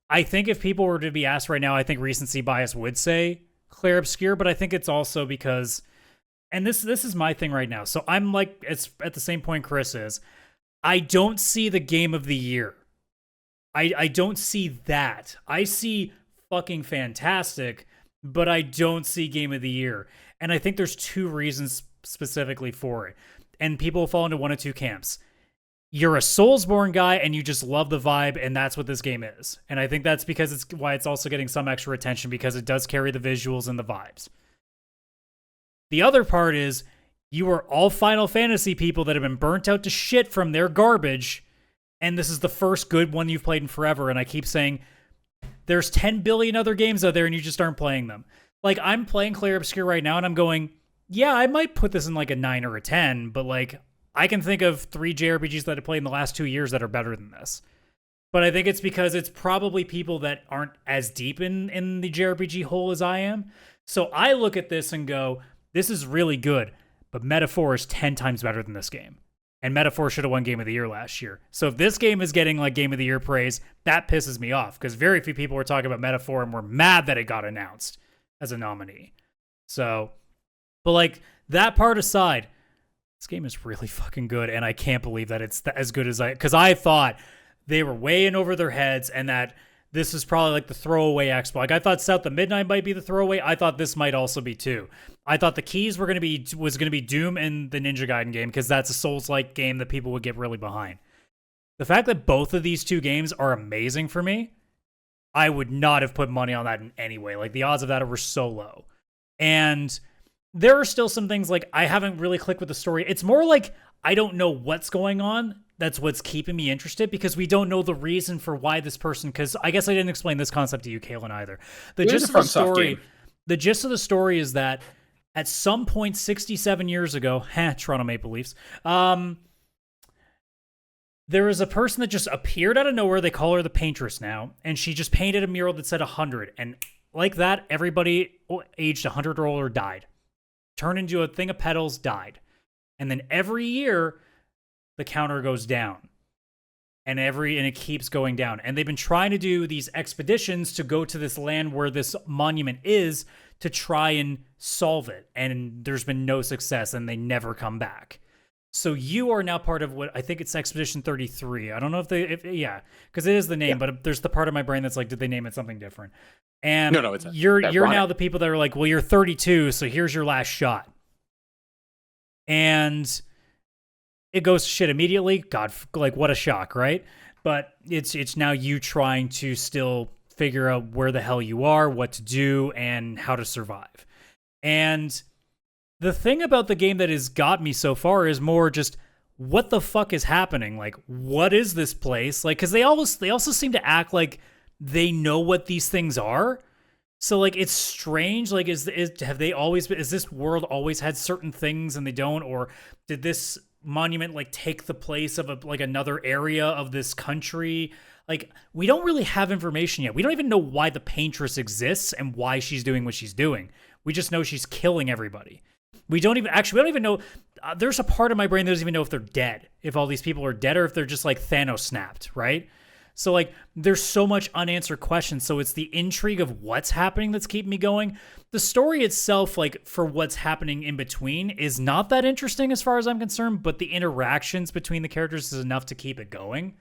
I think if people were to be asked right now, I think recency bias would say Clair Obscur, but I think it's also because, and this is my thing right now. So I'm like, it's at the same point Chris is. I don't see the game of the year. I don't see that. I see fucking fantastic, but I don't see game of the year. And I think there's two reasons specifically for it. And people fall into one of two camps. You're a Soulsborne guy and you just love the vibe, and that's what this game is. And I think that's because it's why it's also getting some extra attention, because it does carry the visuals and the vibes. The other part is you are all Final Fantasy people that have been burnt out to shit from their garbage, and this is the first good one you've played in forever. And I keep saying there's 10 billion other games out there and you just aren't playing them. Like I'm playing Clair Obscur right now and I'm going, yeah, I might put this in like a 9 or a 10, but like I can think of 3 JRPGs that I played in the last 2 years that are better than this. But I think it's because it's probably people that aren't as deep in the JRPG hole as I am. So I look at this and go, this is really good, but Metaphor is 10 times better than this game. And Metaphor should have won Game of the Year last year. So if this game is getting like Game of the Year praise, that pisses me off, because very few people were talking about Metaphor and were mad that it got announced as a nominee. So, but like that part aside, this game is really fucking good, and I can't believe that it's as good as because I thought they were way in over their heads, and that this is probably like the throwaway expo. Like I thought South of Midnight might be the throwaway. I thought this might also be too. I thought the keys was going to be Doom and the Ninja Gaiden game, because that's a Souls-like game that people would get really behind. The fact that both of these two games are amazing for me, I would not have put money on that in any way. Like the odds of that were so low. And there are still some things like I haven't really clicked with the story. It's more like I don't know what's going on. That's what's keeping me interested, because we don't know the reason for why this person, because I guess I didn't explain this concept to you, Kaylan, either. The gist of the story is that at some point 67 years ago, Toronto Maple Leafs, there was a person that just appeared out of nowhere. They call her the Paintress now, and she just painted a mural that said 100. And like that, everybody aged 100 or older died. Turned into a thing of petals, died. And then every year, the counter goes down. And it keeps going down. And they've been trying to do these expeditions to go to this land where this monument is to try and solve it. And there's been no success, and they never come back. So you are now part of what I think it's Expedition 33. I don't know because it is the name, but there's the part of my brain that's like, did they name it something different? And no, it's you're now the people that are like, well, you're 32, so here's your last shot. And it goes to shit immediately. God, like what a shock, right? But it's now you trying to still figure out where the hell you are, what to do, and how to survive. And the thing about the game that has got me so far is more just what the fuck is happening? Like, what is this place? Like, because they also seem to act like they know what these things are. So like, it's strange. Like, is this world always had certain things and they don't, or did this monument like take the place of another area of this country? Like, we don't really have information yet. We don't even know why the Paintress exists and why she's doing what she's doing. We just know she's killing everybody. We don't even know. There's a part of my brain that doesn't even know if they're dead, if all these people are dead, or if they're just like Thanos snapped, right? So like, there's so much unanswered questions. So it's the intrigue of what's happening that's keeping me going. The story itself, like for what's happening in between, is not that interesting as far as I'm concerned, but the interactions between the characters is enough to keep it going.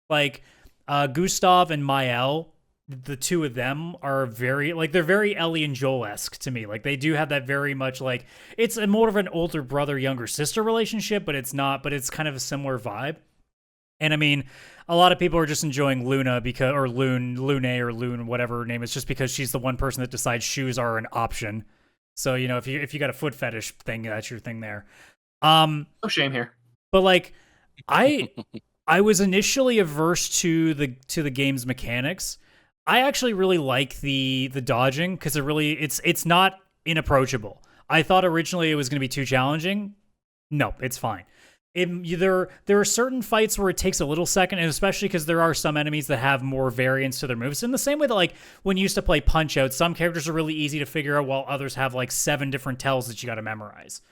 Like Gustav and Mael, the two of them are they're very Ellie and Joel-esque to me. Like, they do have that very much, like, it's more of an older brother, younger sister relationship, but it's kind of a similar vibe. And I mean, a lot of people are just enjoying Luna or Lune, whatever her name is, just because she's the one person that decides shoes are an option. So, you know, if you got a foot fetish thing, that's your thing there. No shame here. But like, I was initially averse to the game's mechanics. I actually really like the dodging, because it's not inapproachable. I thought originally it was going to be too challenging. No, it's fine. There are certain fights where it takes a little second, and especially because there are some enemies that have more variance to their moves. In the same way that, like, when you used to play Punch-Out, some characters are really easy to figure out, while others have like 7 different tells that you got to memorize.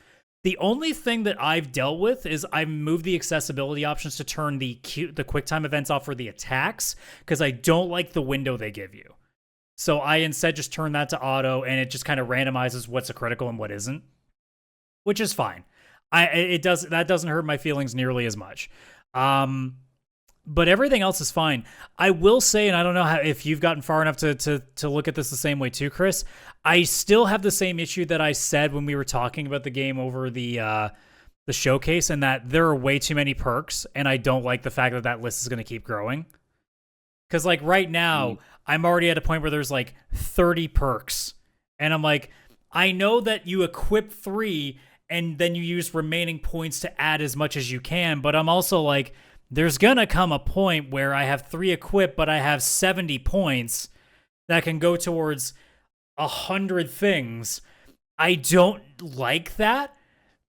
The only thing that I've dealt with is I've moved the accessibility options to turn the QuickTime events off for the attacks, because I don't like the window they give you. So I instead just turn that to auto, and it just kind of randomizes what's a critical and what isn't, which is fine. That doesn't hurt my feelings nearly as much. But everything else is fine. I will say, and I don't know if you've gotten far enough to look at this the same way too, Chris, I still have the same issue that I said when we were talking about the game over the showcase, and that there are way too many perks, and I don't like the fact that list is going to keep growing. Because like right now, I'm already at a point where there's like 30 perks, and I'm like, I know that you equip 3, and then you use remaining points to add as much as you can, but I'm also like, there's gonna come a point where I have 3 equipped, but I have 70 points that can go towards 100 things. I don't like that,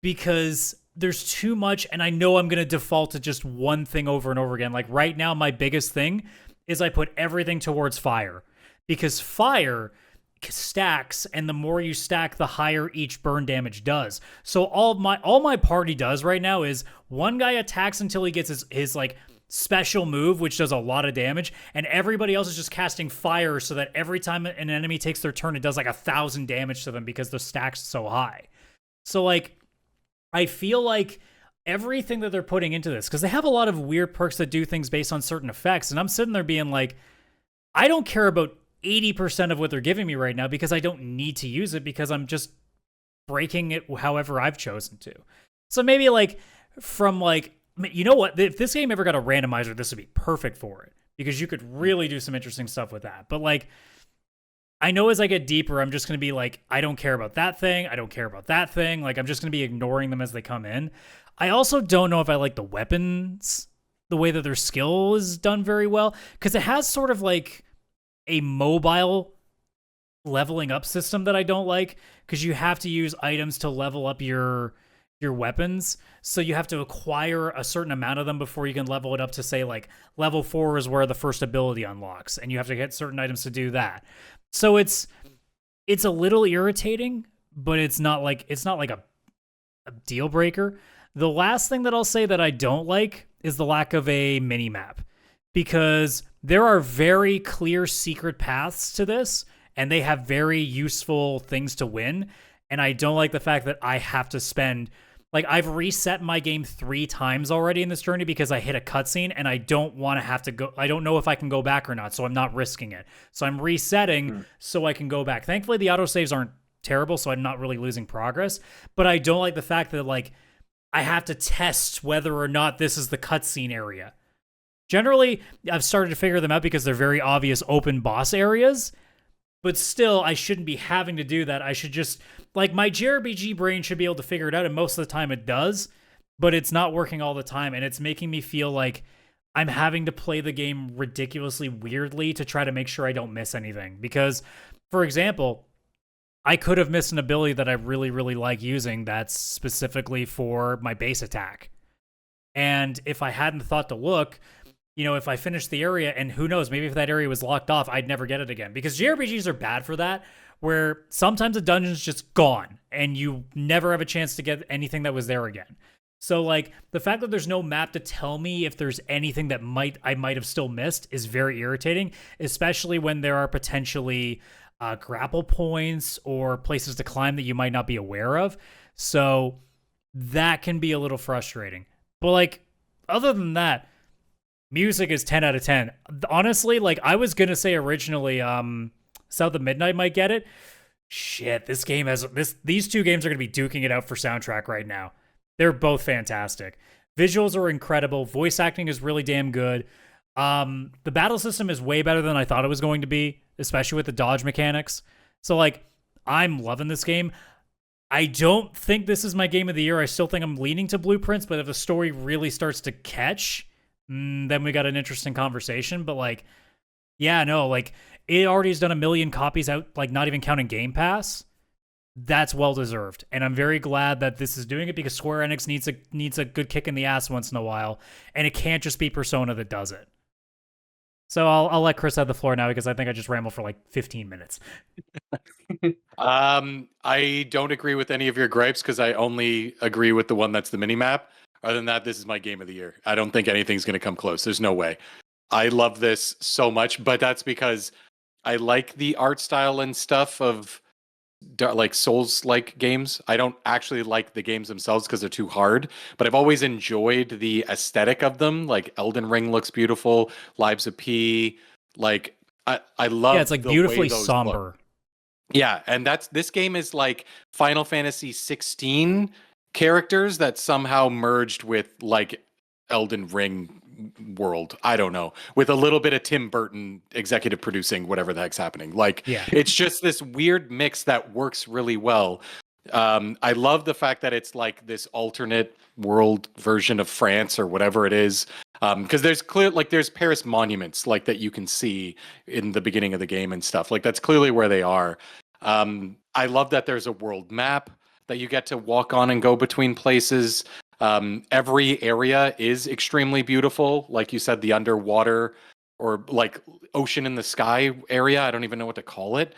because there's too much, and I know I'm gonna default to just one thing over and over again. Like right now, my biggest thing is I put everything towards fire, because fire stacks, and the more you stack, the higher each burn damage does. So all my party does right now is one guy attacks until he gets his like special move, which does a lot of damage, and everybody else is just casting fire, so that every time an enemy takes their turn, it does like 1,000 damage to them, because the stack's so high. So like, I feel like everything that they're putting into this, because they have a lot of weird perks that do things based on certain effects, and I'm sitting there being like, I don't care about 80% of what they're giving me right now, because I don't need to use it, because I'm just breaking it however I've chosen to. So maybe like, from like, you know what, if this game ever got a randomizer, this would be perfect for it, because you could really do some interesting stuff with that. But like, I know as I get deeper, I'm just going to be like, I don't care about that thing, I don't care about that thing, like I'm just going to be ignoring them as they come in. I also don't know if I like the weapons, the way that their skill is done very well, because it has sort of like a mobile leveling up system that I don't like, because you have to use items to level up your weapons. So you have to acquire a certain amount of them before you can level it up to, say, like level 4 is where the first ability unlocks, and you have to get certain items to do that. So it's a little irritating, but it's not like a deal breaker. The last thing that I'll say that I don't like is the lack of a mini map, because there are very clear secret paths to this, and they have very useful things to win. And I don't like the fact that I have to spend, like, I've reset my game 3 times already in this journey because I hit a cutscene, and I don't want to have to go. I don't know if I can go back or not, so I'm not risking it. So I'm resetting so I can go back. Thankfully, the autosaves aren't terrible, so I'm not really losing progress. But I don't like the fact that, like, I have to test whether or not this is the cutscene area. Generally, I've started to figure them out because they're very obvious open boss areas. But still, I shouldn't be having to do that. I should just, like, my JRPG brain should be able to figure it out, and most of the time it does, but it's not working all the time, and it's making me feel like I'm having to play the game ridiculously weirdly to try to make sure I don't miss anything. Because, for example, I could have missed an ability that I really, really like using that's specifically for my base attack. And if I hadn't thought to look, you know, if I finished the area, and who knows, maybe if that area was locked off, I'd never get it again. Because JRPGs are bad for that, where sometimes a dungeon's just gone, and you never have a chance to get anything that was there again. So, like, the fact that there's no map to tell me if there's anything that I might have still missed is very irritating, especially when there are potentially grapple points or places to climb that you might not be aware of. So that can be a little frustrating. But, like, other than that, music is 10 out of 10. Honestly, like, I was going to say originally, South of Midnight might get it. Shit, this game has these 2 games are going to be duking it out for soundtrack right now. They're both fantastic. Visuals are incredible. Voice acting is really damn good. The battle system is way better than I thought it was going to be, especially with the dodge mechanics. So, like, I'm loving this game. I don't think this is my game of the year. I still think I'm leaning to Blueprints, but if the story really starts to catch, then we got an interesting conversation. But, like, yeah, no, like, it already has done 1 million copies out, like, not even counting Game Pass. That's well deserved, and I'm very glad that this is doing it, because Square Enix needs a good kick in the ass once in a while, and it can't just be Persona that does it. So I'll let Chris have the floor now, because I think I just rambled for like 15 minutes. I don't agree with any of your gripes, because I only agree with the one that's the minimap. Other than that, this is my game of the year. I don't think anything's going to come close. There's no way. I love this so much, but that's because I like the art style and stuff of, like, Souls-like games. I don't actually like the games themselves because they're too hard, but I've always enjoyed the aesthetic of them. Like, Elden Ring looks beautiful, Lives of P. Like, I love. Yeah, it's like beautifully somber. Look. Yeah, and this game is like Final Fantasy 16 characters that somehow merged with, like, Elden Ring world. I don't know, with a little bit of Tim Burton executive producing whatever the heck's happening. Like, yeah. It's just this weird mix that works really well. I love the fact that it's like this alternate world version of France or whatever it is, because there's there's Paris monuments like that you can see in the beginning of the game and stuff. Like, that's clearly where they are. I love that there's a world map that you get to walk on and go between places. Every area is extremely beautiful. Like you said, the underwater or like ocean in the sky area. I don't even know what to call it.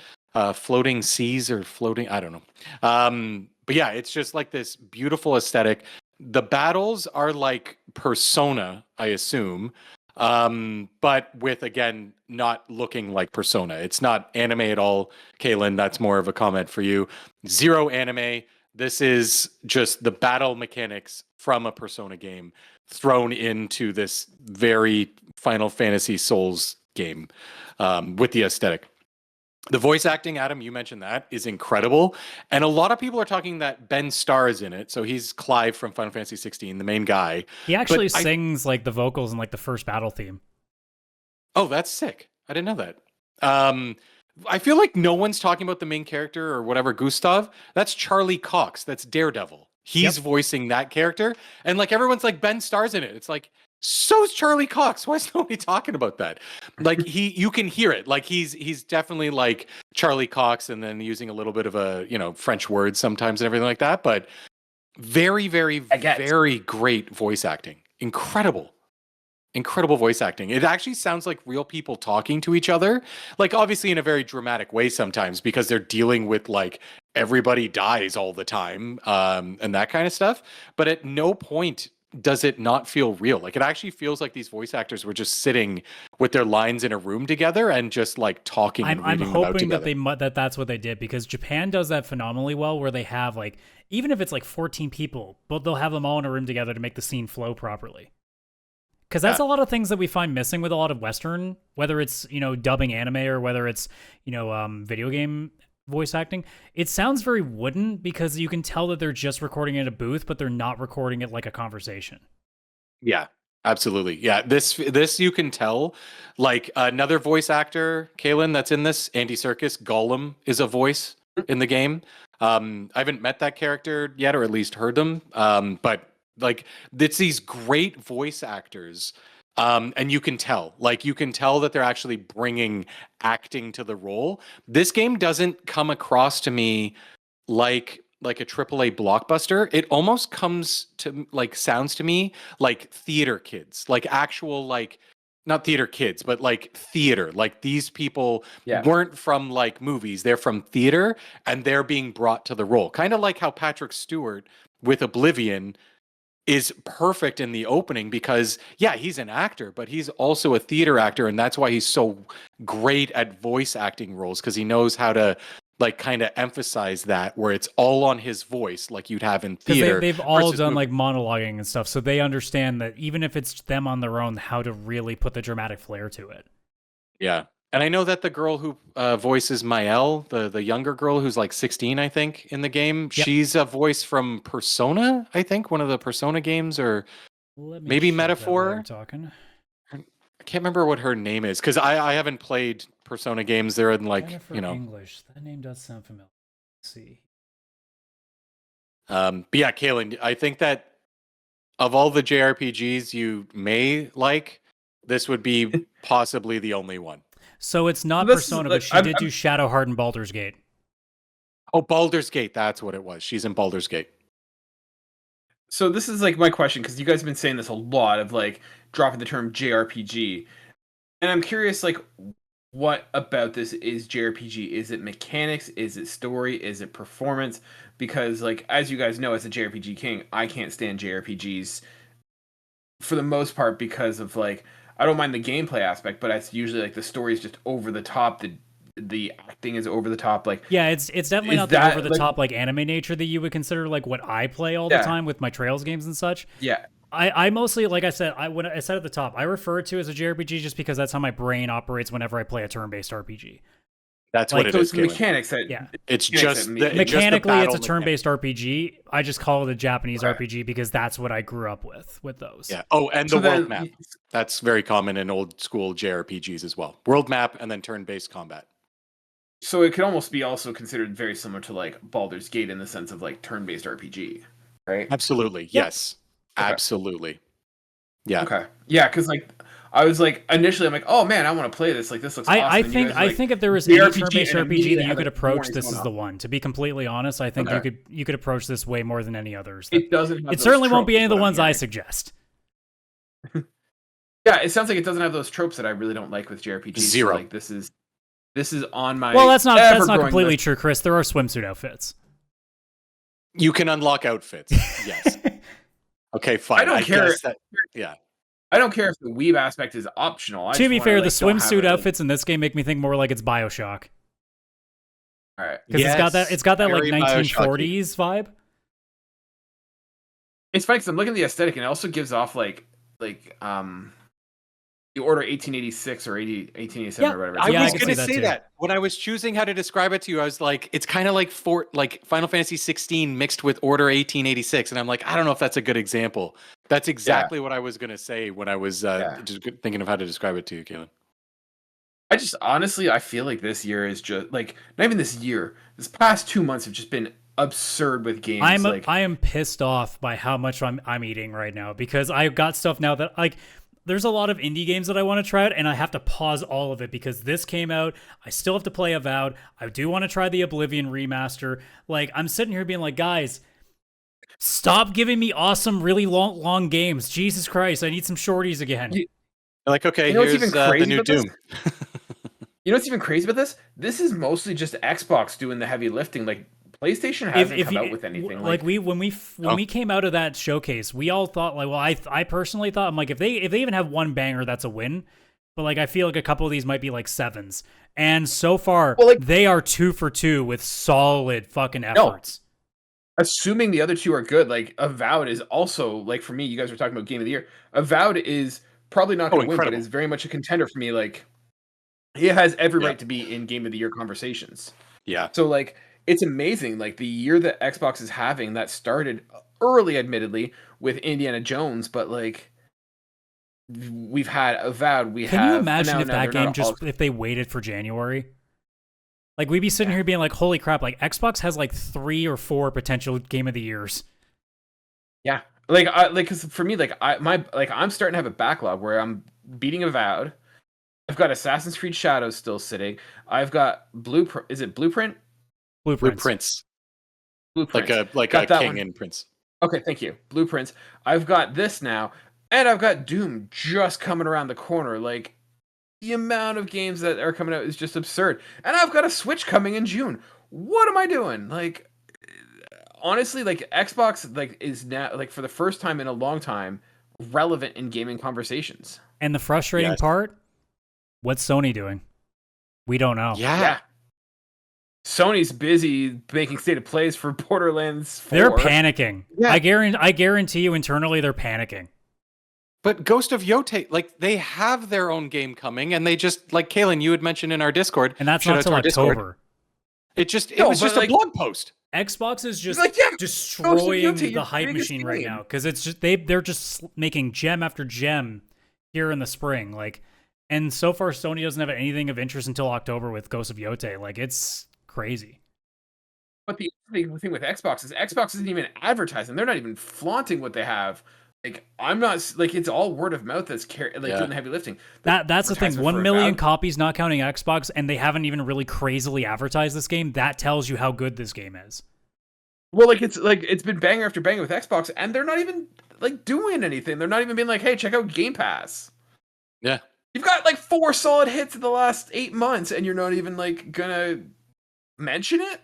Floating seas or floating, I don't know. But yeah, it's just like this beautiful aesthetic. The battles are like Persona, I assume. But with, again, not looking like Persona. It's not anime at all. Kaylan, that's more of a comment for you. Zero anime. This is just the battle mechanics from a Persona game thrown into this very Final Fantasy Souls game, with the aesthetic. The voice acting, Adam, you mentioned that, is incredible. And a lot of people are talking that Ben Starr is in it. So he's Clive from Final Fantasy 16, the main guy. He actually sings like the vocals in like the first battle theme. Oh, that's sick. I didn't know that. I feel like no one's talking about the main character or whatever, Gustav. That's Charlie Cox. That's Daredevil. He's voicing that character. And like everyone's like, Ben Starr's in it. It's like, So's Charlie Cox. Why is nobody talking about that? Like you can hear it. Like he's definitely like Charlie Cox, and then using a little bit of a French words sometimes and everything like that. But very, very, very great voice acting. Incredible voice acting. It actually sounds like real people talking to each other. Like obviously in a very dramatic way sometimes because they're dealing with like everybody dies all the time and that kind of stuff. But at no point does it not feel real. Like it actually feels like these voice actors were just sitting with their lines in a room together and just like talking. I'm hoping that that's what they did, because Japan does that phenomenally well, where they have like, even if it's like 14 people, but they'll have them all in a room together to make the scene flow properly. Because that's a lot of things that we find missing with a lot of Western, whether it's, dubbing anime or whether it's, video game voice acting. It sounds very wooden because you can tell that they're just recording in a booth, but they're not recording it like a conversation. Yeah, absolutely. Yeah, this you can tell. Like another voice actor, Kaylan, that's in this, Andy Serkis, Gollum is a voice in the game. I haven't met that character yet, or at least heard them. But like it's these great voice actors. And you can tell that they're actually bringing acting to the role. This game doesn't come across to me like a AAA blockbuster. It almost sounds to me like theater kids, like actual, like not theater kids, but like theater. Like these people weren't from like movies. They're from theater and they're being brought to the role. Kind of like how Patrick Stewart with Oblivion is perfect in the opening because he's an actor, but he's also a theater actor, and that's why he's so great at voice acting roles, because he knows how to like kind of emphasize that where it's all on his voice, like you'd have in theater. They've all done like monologuing and stuff, so they understand that even if it's them on their own, how to really put the dramatic flair to it. Yeah. And I know that the girl who voices Mael, the younger girl who's like 16, I think, in the game, she's a voice from Persona, I think, one of the Persona games, or maybe Metaphor. Talking. I can't remember what her name is, because I haven't played Persona games. They're in like, English. That name does sound familiar. Let's see. But yeah, Kaylan, I think that of all the JRPGs you may like, this would be possibly the only one. So it's not Persona, but she did do Shadowheart and Baldur's Gate. Oh, Baldur's Gate. That's what it was. She's in Baldur's Gate. So this is like my question, because you guys have been saying this a lot of like dropping the term JRPG. And I'm curious, like, what about this is JRPG? Is it mechanics? Is it story? Is it performance? Because like, as you guys know, as a JRPG king, I can't stand JRPGs for the most part because of like, I don't mind the gameplay aspect, but it's usually like the story is just over the top. The acting is over the top. Like, it's definitely not the over the top like anime nature that you would consider like what I play all the time with my Trails games and such. Yeah, I mostly, like I said, when I said at the top, I refer to it as a JRPG just because that's how my brain operates whenever I play a turn-based RPG. That's like, what it is. Mechanics. It's just mechanically, it's a turn-based RPG. I just call it a Japanese RPG because that's what I grew up with those. Yeah. Oh, and the world map. That's very common in old school JRPGs as well. World map and then turn-based combat. So it could almost be also considered very similar to like Baldur's Gate in the sense of like turn-based RPG, right? Absolutely. Yes. Okay. Absolutely. Yeah. Okay. Yeah, because like I was like initially I'm like, oh man, I want to play this. Like this looks awesome. I think if there was any turn-based RPG that you could approach, this is the one. To be completely honest, I think you could approach this way more than any others. It doesn't. It certainly won't be any of the ones I suggest. Yeah, it sounds like it doesn't have those tropes that I really don't like with JRPGs. Zero. So, like this is on my. Well, that's not completely true, Chris. There are swimsuit outfits. You can unlock outfits. Yes. Okay, fine. I don't care. Yeah. I don't care if the weeb aspect is optional. To be fair, the swimsuit outfits in this game make me think more like it's BioShock. All right. Because it's got that like 1940s vibe. It's funny because I'm looking at the aesthetic and it also gives off like the Order 1886 or 1887 or whatever. I was going to say that. When I was choosing how to describe it to you, I was like, it's kind of like Final Fantasy 16 mixed with Order 1886. And I'm like, I don't know if that's a good example. That's exactly what I was going to say when I was just thinking of how to describe it to you, Kaylan. I feel like this year is just like, not even this year, this past 2 months have just been absurd with games. I am pissed off by how much I'm eating right now, because I've got stuff now that, like, there's a lot of indie games that I want to try out, and I have to pause all of it because this came out. I still have to play Avowed. I do want to try the Oblivion remaster. Like, I'm sitting here being like, guys, stop giving me awesome, really long games. Jesus Christ, I need some shorties again. Like, okay, here's the new Doom. You know what's even crazy about this? This is mostly just Xbox doing the heavy lifting. Like, PlayStation hasn't come out with anything. Like when we came out of that showcase, we all thought, like, well, I personally thought, I'm like, if they even have one banger, that's a win. But like, I feel like a couple of these might be like 7s, and so far, they are 2 for 2 with solid fucking efforts. No. Assuming the other two are good, like Avowed is also, like, for me, you guys were talking about Game of the Year. Avowed is probably not going to win, but is very much a contender for me. Like, it has every right to be in Game of the Year conversations. Yeah. So like, it's amazing, like, the year that Xbox is having, that started early, admittedly, with Indiana Jones, but like, we've had Avowed. Can you imagine if that game if they waited for January? Like, we'd be sitting here being like, holy crap, like, Xbox has like 3 or 4 potential Game of the Years. Yeah. Like, because for me, like, I'm starting to have a backlog where I'm beating Avowed. I've got Assassin's Creed Shadows still sitting. I've got Blueprint. Is it Blueprint? Blueprints. Like a king and prince. Okay, thank you. Blueprints. I've got this now, and I've got Doom just coming around the corner. Like, the amount of games that are coming out is just absurd. And I've got a Switch coming in June. What am I doing? Like, honestly, like, Xbox, like, is now, like, for the first time in a long time, relevant in gaming conversations. And the frustrating part, what's Sony doing? We don't know. Yeah. Sony's busy making state of plays for Borderlands 4. They're panicking. Yeah. I guarantee you internally they're panicking. But Ghost of Yotei, like, they have their own game coming, and they just, like, Kaylan, you had mentioned in our Discord. And that's not until October. It was just a blog post. Xbox is just destroying the hype machine right now, because it's just they're just making gem after gem here in the spring. Like, and so far Sony doesn't have anything of interest until October with Ghost of Yotei. Like, it's crazy. But the thing with Xbox is Xbox isn't even advertising. They're not even flaunting what they have. Like, I'm not, like, it's all word of mouth that's doing the heavy lifting. That's the thing. 1 million copies, not counting Xbox, and they haven't even really crazily advertised this game. That tells you how good this game is. Well, it's been banger after banger with Xbox, and they're not even, like, doing anything. They're not even being like, hey, check out Game Pass. Yeah. You've got like 4 solid hits in the last 8 months, and you're not even, like, gonna mention it?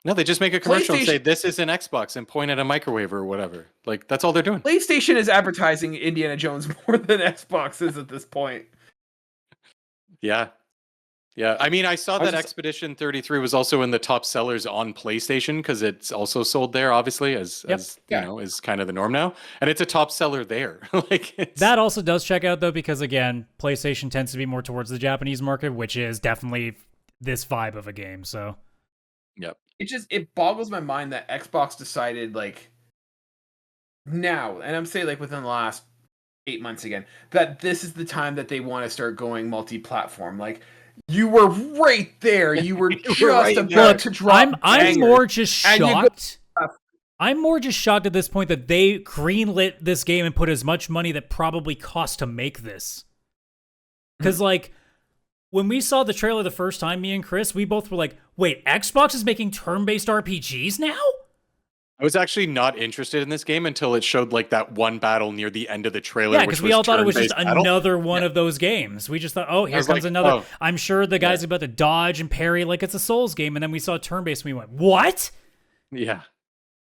No, they just make a commercial and say, this is an Xbox, and point at a microwave or whatever. Like, that's all they're doing. PlayStation is advertising Indiana Jones more than Xbox is at this point. Yeah. Yeah. I mean, I saw that Expedition 33 was also in the top sellers on PlayStation, because it's also sold there, obviously, as you know, is kind of the norm now. And it's a top seller there. That also does check out, though, because, again, PlayStation tends to be more towards the Japanese market, which is definitely this vibe of a game, so... Yep. It boggles my mind that Xbox decided, like, now, and I'm saying, like, within the last 8 months again, that this is the time that they want to start going multi-platform. Like, you were right there. You were just about to drop. I'm more just shocked. I'm more just shocked at this point that they greenlit this game and put as much money that probably cost to make this. Because, like, when we saw the trailer the first time, me and Chris, we both were like, wait, Xbox is making turn-based RPGs now? I was actually not interested in this game until it showed, like, that one battle near the end of the trailer. Yeah, because we all thought it was just another one of those games. We just thought, oh, here comes another. Oh. I'm sure the guy's about to dodge and parry like it's a Souls game. And then we saw turn-based and we went, what? Yeah.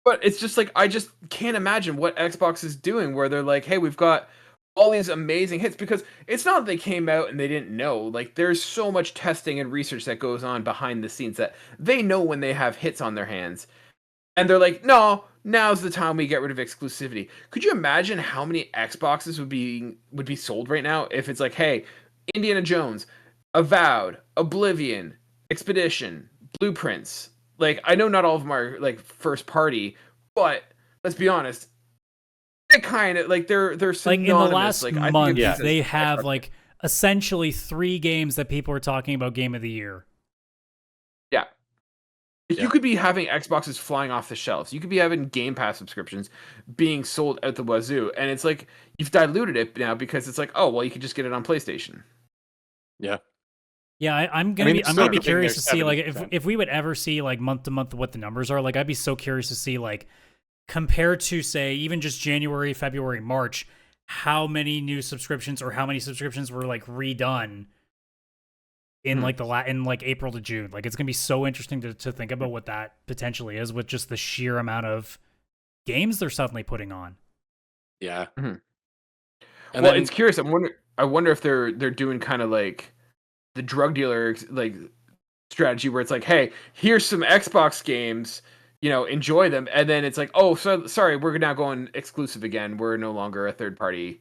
But it's just like, I just can't imagine what Xbox is doing, where they're like, hey, we've got all these amazing hits, because it's not that they came out and they didn't know. Like, there's so much testing and research that goes on behind the scenes that they know when they have hits on their hands. And they're like, no, now's the time we get rid of exclusivity. Could you imagine how many Xboxes would be sold right now if it's like, hey, Indiana Jones, Avowed, Oblivion, Expedition, Blueprints. Like, I know not all of them are, like, first party, but let's be honest, they kind of, like, they're synonymous. Like, in the last month, they have, like, essentially 3 games that people are talking about Game of the Year. Yeah. You could be having Xboxes flying off the shelves. You could be having Game Pass subscriptions being sold out the wazoo, and it's like you've diluted it now because it's like, oh well, you could just get it on PlayStation. Yeah. Yeah, I'm gonna be curious to see like if we would ever see like month to month what the numbers are. Like I'd be so curious to see like compared to say even just January, February, March, how many new subscriptions or how many subscriptions were like redone in like in like April to June. Like it's gonna be so interesting to think about what that potentially is with just the sheer amount of games they're suddenly putting on. Yeah. Mm-hmm. And well, it's curious. I wonder if they're doing kind of like the drug dealer like strategy where it's like, hey, here's some Xbox games, enjoy them, and then it's like, oh, so sorry, we're now going exclusive again. We're no longer a third party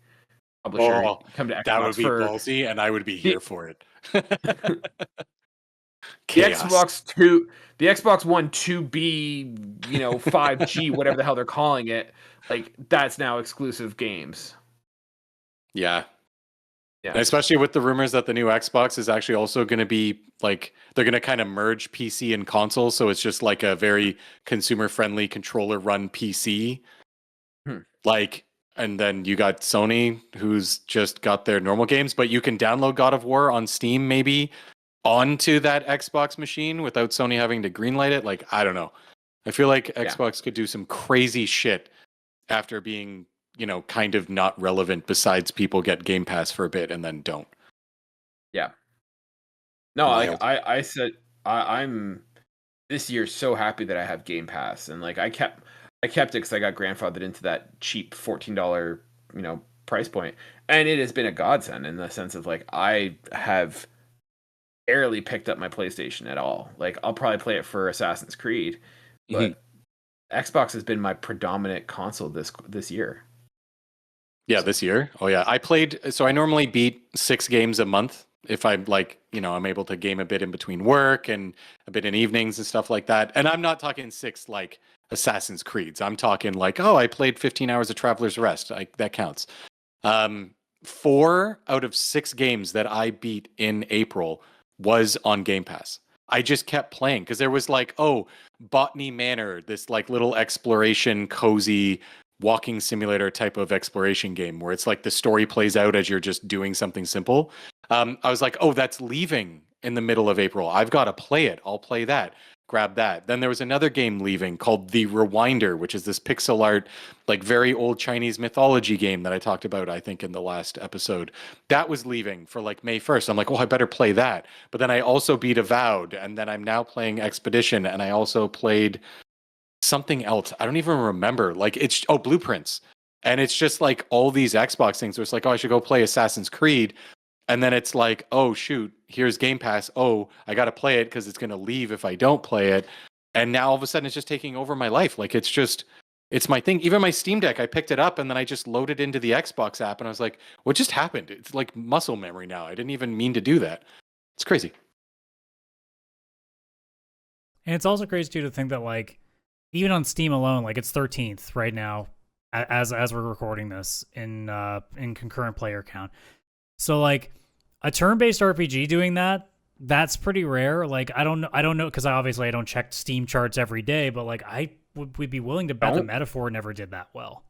publisher. Come to Xbox. That would be ballsy, and I would be here for it. The Xbox One 2B, 5G, whatever the hell they're calling it, like that's now exclusive games. Yeah. And especially with the rumors that the new Xbox is actually also going to be like they're going to kind of merge PC and console, so it's just like a very consumer-friendly controller-run PC. Like, and then you got Sony, who's just got their normal games, but you can download God of War on Steam maybe onto that Xbox machine without Sony having to greenlight it. Like, I don't know. I feel like Xbox could do some crazy shit after being, kind of not relevant besides people get Game Pass for a bit and then don't. Yeah. No, like I said, I'm this year so happy that I have Game Pass, and like I kept it because I got grandfathered into that cheap $14, price point, and it has been a godsend in the sense of like I have barely picked up my PlayStation at all. Like I'll probably play it for Assassin's Creed, but Xbox has been my predominant console this year. Yeah, this year. Oh yeah, I normally beat 6 games a month if I'm like, I'm able to game a bit in between work and a bit in evenings and stuff like that. And I'm not talking 6 like Assassin's Creeds. I'm talking like, I played 15 hours of Traveler's Rest. That counts. 4 out of 6 games that I beat in April was on Game Pass. I just kept playing because there was like, Botany Manor, this like little exploration, cozy walking simulator type of exploration game where it's like the story plays out as you're just doing something simple. I was like, that's leaving in the middle of April. I've got to play it. I'll play that. Grab that. Then there was another game leaving called The Rewinder, which is this pixel art, like very old Chinese mythology game that I talked about, I think, in the last episode. That was leaving for like May 1st. I'm like, I better play that. But then I also beat Avowed, and then I'm now playing Expedition, and I also played something else. I don't even remember. Like it's Blueprints. And it's just like all these Xbox things where it's like, I should go play Assassin's Creed. And then it's like, shoot, here's Game Pass. I got to play it because it's going to leave if I don't play it. And now all of a sudden it's just taking over my life. Like it's my thing. Even my Steam Deck, I picked it up and then I just loaded into the Xbox app and I was like, what just happened? It's like muscle memory now. I didn't even mean to do that. It's crazy. And it's also crazy too to think that like even on Steam alone, like it's 13th right now as we're recording this in concurrent player count. So like a turn-based RPG doing that's pretty rare. Like I don't know because obviously I don't check Steam charts every day, but like I would be willing to bet the Metaphor never did that well.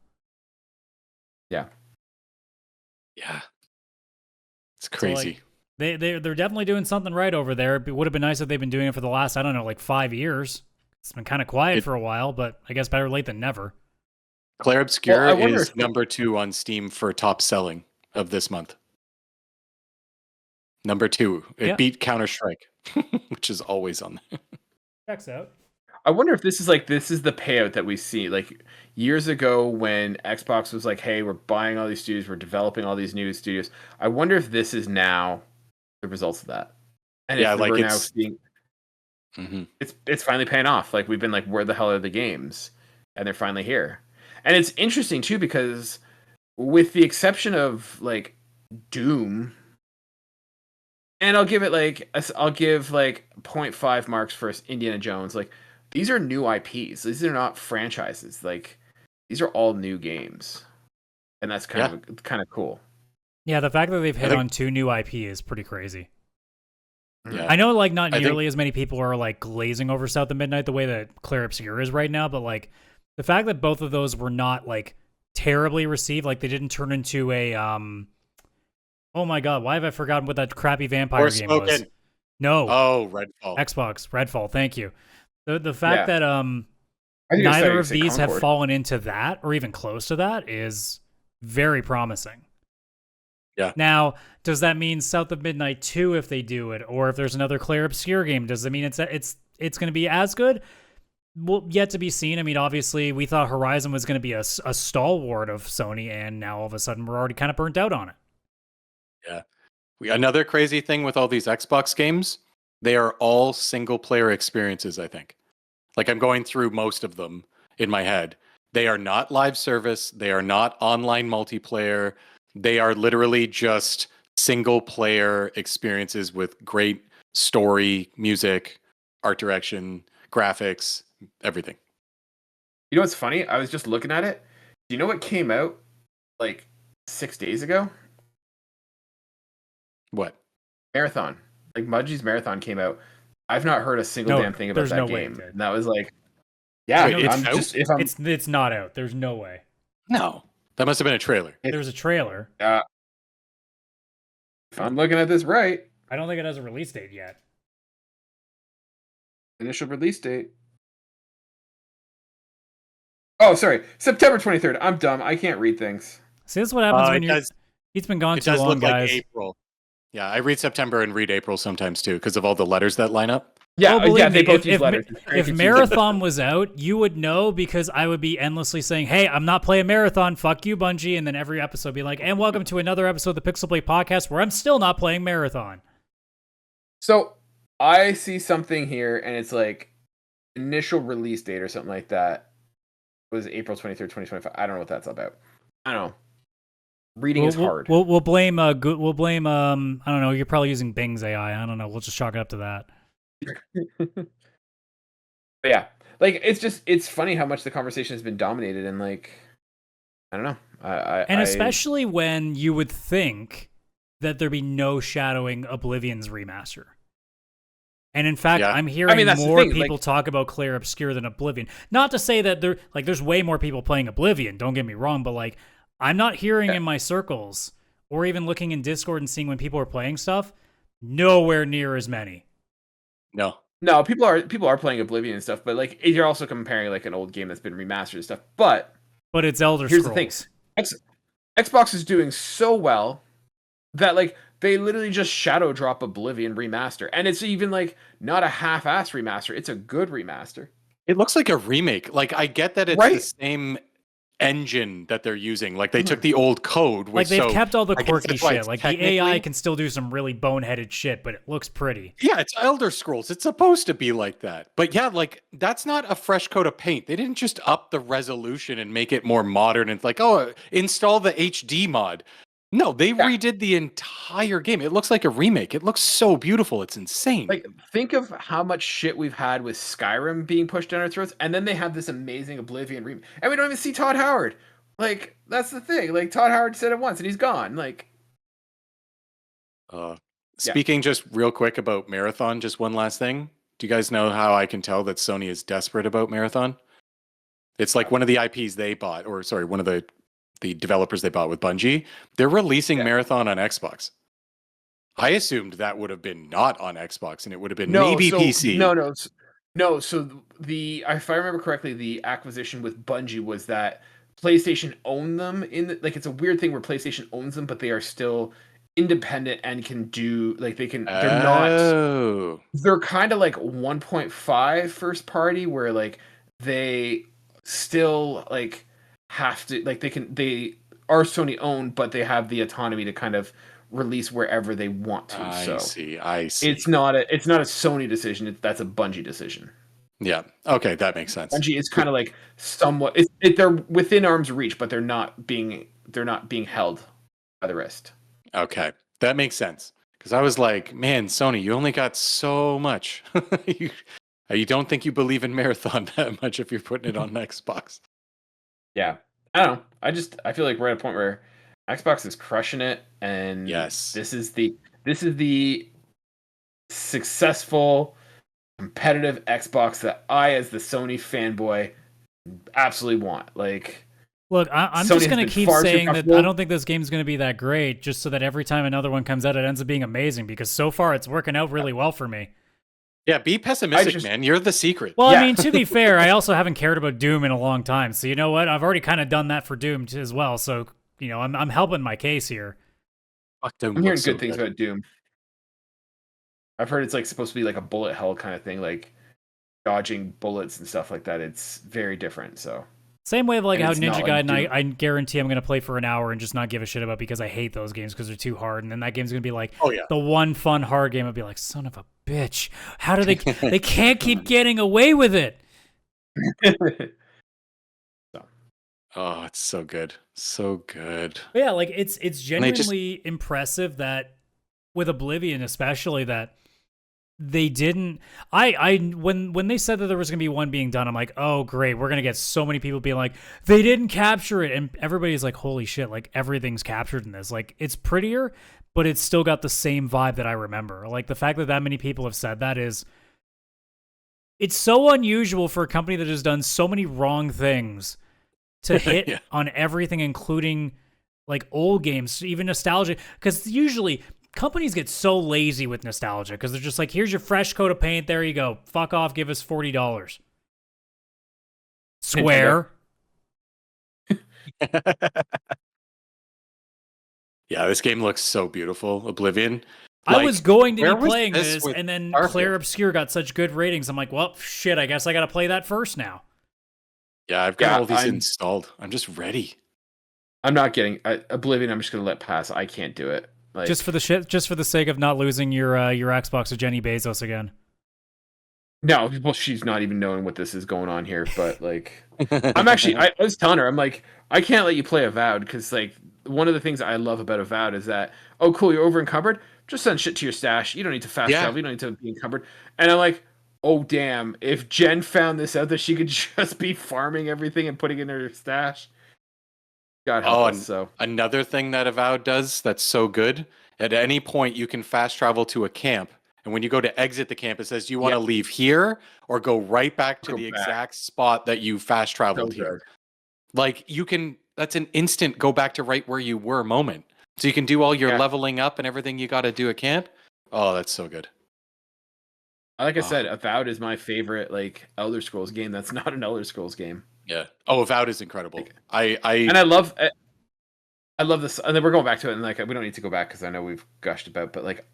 Yeah. It's crazy. So like, they're definitely doing something right over there. It would have been nice if they've been doing it for the last, I don't know, like 5 years. It's been kind of quiet for a while, but I guess better late than never. Clair Obscur is number 2 on Steam for top selling of this month. Number 2. It beat Counter-Strike, which is always on there. Checks out. I wonder if this is the payout that we see. Like years ago when Xbox was like, hey, we're buying all these studios, we're developing all these new studios. I wonder if this is now the results of that. And we're now seeing it's finally paying off. Like we've been like, where the hell are the games? And they're finally here. And it's interesting too, because with the exception of like Doom, and I'll give 0.5 marks for Indiana Jones. Like these are new IPs. These are not franchises. Like these are all new games, and that's kind of cool. Yeah, the fact that they've hit on 2 new IP is pretty crazy. Yeah. I know like not nearly as many people are like glazing over South of Midnight the way that Clair Obscur is right now, but like the fact that both of those were not like terribly received, like they didn't turn into a oh my god, why have I forgotten what that crappy vampire game was? No. Oh, Redfall. Xbox, Redfall, thank you. The fact that neither of these have fallen into that or even close to that is very promising. Yeah. Now, does that mean South of Midnight 2 if they do it, or if there's another Clair Obscur game? Does it mean it's going to be as good? Well, yet to be seen. I mean, obviously, we thought Horizon was going to be a stalwart of Sony, and now all of a sudden we're already kind of burnt out on it. Yeah. Another crazy thing with all these Xbox games, they are all single-player experiences, I think. Like, I'm going through most of them in my head. They are not live service. They are not online multiplayer. They are literally just single-player experiences with great story, music, art direction, graphics, everything. You know what's funny? I was just looking at it. Do you know what came out like 6 days ago? What? Marathon. Like Mudgy's Marathon came out. I've not heard a single damn thing about that game. And that was like, yeah, wait, it's not out. There's no way. No, that must have been a trailer. There's a trailer. If I'm looking at this right, I don't think it has a release date yet. Initial release date. Oh, sorry, September 23rd. I'm dumb. I can't read things. See, this is what happens when you're. It's been gone too long, look guys. Like April. Yeah, I read September and read April sometimes too because of all the letters that line up. Yeah, they both use letters. If Marathon was out, you would know because I would be endlessly saying, "Hey, I'm not playing Marathon. Fuck you, Bungie." And then every episode be like, "And welcome to another episode of the PixelPlay Podcast where I'm still not playing Marathon." So I see something here, and it's like initial release date or something like that was April 23rd, 2025. I don't know what that's about. I don't know. Reading is hard. We'll blame I don't know. You're probably using Bing's AI. I don't know. We'll just chalk it up to that. But yeah, like it's funny how much the conversation has been dominated, and like I don't know. Especially when you would think that there'd be no shadowing Oblivion's remaster. And in fact, I'm hearing more people talk about Clair Obscur than Oblivion. Not to say that there's way more people playing Oblivion. Don't get me wrong, but like I'm not hearing in my circles or even looking in Discord and seeing when people are playing stuff. Nowhere near as many. No, people are playing Oblivion and stuff, but like you're also comparing like an old game that's been remastered and stuff. But it's Elder Scrolls. Here's the thing: Xbox is doing so well that like they literally just shadow drop Oblivion remaster, and it's even like not a half-ass remaster; it's a good remaster. It looks like a remake. Like I get that it's the same engine that they're using. Like they took the old code, like they've kept all the quirky shit. Like the AI can still do some really boneheaded shit, but it looks pretty. Yeah, it's Elder Scrolls. It's supposed to be like that. But yeah, like that's not a fresh coat of paint. They didn't just up the resolution and make it more modern and like, oh, install the HD mod. No, they redid the entire game. It looks like a remake. It looks so beautiful. It's insane. Like, think of how much shit we've had with Skyrim being pushed down our throats, and then they have this amazing Oblivion remake, and we don't even see Todd Howard. Like, that's the thing. Like, Todd Howard said it once, and he's gone. Like, speaking just real quick about Marathon, just one last thing. Do you guys know how I can tell that Sony is desperate about Marathon? It's like one of the IPs they bought, or sorry, one of the developers they bought with Bungie, they're releasing Marathon on Xbox. I assumed that would have been not on Xbox and it would have been PC. No. So if I remember correctly, the acquisition with Bungie was that PlayStation owned them it's a weird thing where PlayStation owns them, but they are still independent and can do they're kind of like 1.5 first party where like they still like have to they are Sony owned, but they have the autonomy to kind of release wherever they want to. I see. It's not a Sony decision. That's a Bungie decision. Yeah. Okay, that makes sense. Bungie is kind of like somewhat. They're within arm's reach, but they're not being held by the wrist. Okay, that makes sense. Because I was like, man, Sony, you only got so much. You don't think you believe in Marathon that much if you're putting it on Xbox. Yeah, I don't know. I feel like we're at a point where Xbox is crushing it, and yes, this is the successful, competitive Xbox that I, as the Sony fanboy, absolutely want. Like, look, I'm Sony just has going been to keep far too saying that comfortable. I don't think this game's going to be that great, just so that every time another one comes out, it ends up being amazing, because so far it's working out really well for me. Yeah, be pessimistic, man. You're the secret. Well, Yeah. I mean, to be fair, I also haven't cared about Doom in a long time. So you know what? I've already kind of done that for Doom as well. So, you know, I'm helping my case here. Fuck, Doom I'm hearing looks so good things about Doom. I've heard it's like supposed to be like a bullet hell kind of thing, like dodging bullets and stuff like that. It's very different. So Same way of like And how it's not Ninja like Gaiden, Doom. I guarantee I'm going to play for an hour and just not give a shit about, because I hate those games because they're too hard. And then that game's going to be like Oh, yeah. the one fun hard game. I'd be like, son of a bitch. How do they can't keep getting away with it? Oh, it's so good. So good. But yeah, like it's they just- genuinely impressive that with Oblivion especially that they didn't when they said that there was gonna be one being done, I'm like, oh great, we're gonna get so many people being like, they didn't capture it, and everybody's like, holy shit, like everything's captured in this. Like it's prettier, but it's still got the same vibe that I remember. Like the fact that that many people have said that is, it's so unusual for a company that has done so many wrong things to hit Yeah. on everything, including like old games, even nostalgia. Because usually companies get so lazy with nostalgia because they're just like, here's your fresh coat of paint. There you go. Fuck off. Give us $40. Square. Yeah, this game looks so beautiful. Oblivion. I Like, was going to where be was playing this this, with and then Starfield? Clair Obscur got such good ratings. I'm like, well, shit, I guess I got to play that first now. Yeah, I've got Yeah, all these I'm- installed. I'm just ready. I'm not getting Oblivion. I'm just gonna let pass. I can't do it. Like, Just for the sake of not losing your Xbox to Jenny Bezos again. no, well, she's not even knowing what this is going on here. But like, I'm actually. I was telling her, I'm like, I can't let you play Avowed because like one of the things I love about Avowed is that, oh cool, you're over encumbered. Just send shit to your stash. You don't need to fast Yeah. travel. You don't need to be encumbered. And I'm like, oh damn, if Jen found this out that she could just be farming everything and putting it in her stash. God help Oh, us. So Another thing that Avowed does that's so good, at any point you can fast travel to a camp. And when you go to exit the camp, it says, do you want to leave here or go right back to Go the back. exact spot that you fast so traveled good. here? Like you can, that's an instant go back to right where you were moment. So you can do all your Yeah. leveling up and everything you got to do at camp. Oh, that's so good. Like I Oh. said, Avowed is my favorite like Elder Scrolls game. That's not an Elder Scrolls game. Yeah. Oh, Avowed is incredible. And I I love this. And then we're going back to it, and like we don't need to go back because I know we've gushed about, but like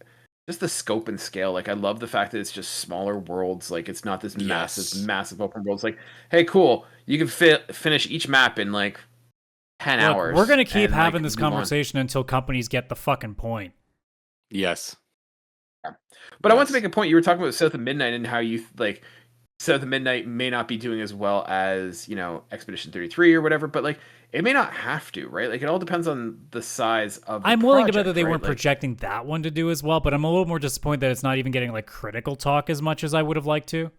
just the scope and scale. Like I love the fact that it's just smaller worlds. Like it's not this massive open world. It's like, hey, cool, you can finish each map in like 10 Look, hours. we're going to keep and, having like, this move on. conversation until companies get the fucking point. yes. But I want to Yes. make a point. You were talking about South of Midnight and how you like South of Midnight may not be doing as well as, you know, Expedition 33 or whatever, but like it may not have to, right? Like it all depends on the size of the I'm willing to bet project, that they right? weren't Like, projecting that one to do as well, but I'm a little more disappointed that it's not even getting like critical talk as much as I would have liked to.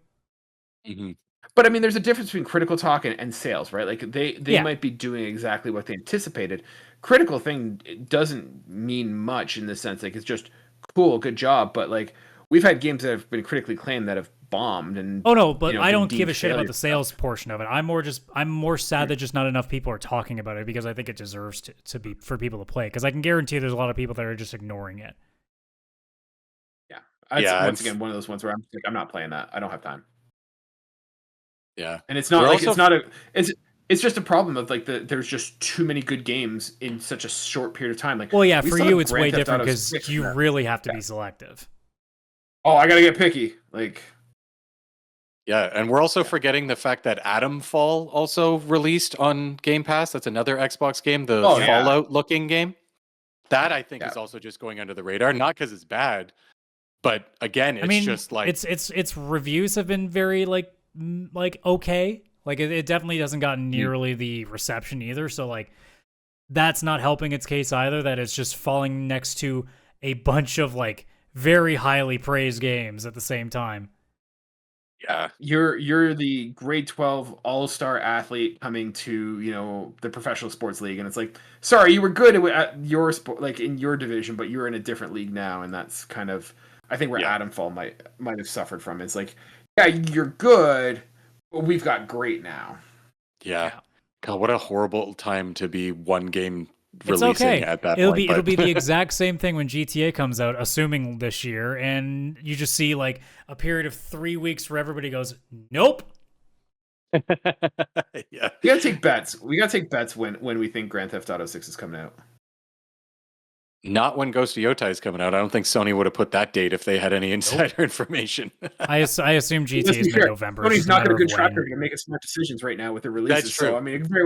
Mhm. But I mean, there's a difference between critical talk and sales, right? Like they Yeah. might be doing exactly what they anticipated. Critical thing doesn't mean much in the sense like it's just cool, good job. But like we've had games that have been critically acclaimed that have bombed and Oh no, but you know, I been don't give deemed a shit about the failures. sales portion of it. I'm more sad that just not enough people are talking about it, because I think it deserves to be for people to play, because I can guarantee there's a lot of people that are just ignoring it. Yeah, Yeah, once it's- again one of those ones where I'm like, I'm not playing that. I don't have time. Yeah. And it's not We're like also- it's just a problem of like there's just too many good games in such a short period of time. Like, Well, yeah, we for still you have it's Grand way Theft different Auto because 6 you in that. really have to Yeah. be selective. Oh, I gotta get picky. Like, Yeah, and we're also forgetting the fact that Atomfall also released on Game Pass. That's another Xbox game, the Oh, yeah. Fallout looking game. That I think Yeah. is also just going under the radar, not because it's bad, but again, it's I mean, just like its reviews have been very like okay. Like it definitely hasn't gotten nearly the reception either. So like that's not helping its case either. That it's just falling next to a bunch of like very highly praised games at the same time. yeah, you're the grade 12 all-star athlete coming to, you know, the professional sports league, and it's like, sorry, you were good at your sport, like in your division, but you're in a different league now, and that's kind of I think where Adamfall might have suffered from. It's like, yeah, you're good, but we've got great now. Yeah. God, what a horrible time to be one game it's releasing okay. at that it'll point. It'll be the exact same thing when GTA comes out, assuming this year, and you just see like a period of 3 weeks where everybody goes, nope. Yeah. We gotta take bets. We gotta take bets when we think Grand Theft Auto 6 is coming out. Not when Ghost of Yotai is coming out. I don't think Sony would have put that date if they had any insider information. I assume GTA is mid-November. Sony's not got a good track record to make smart decisions right now with the releases. That's true. So I mean, it very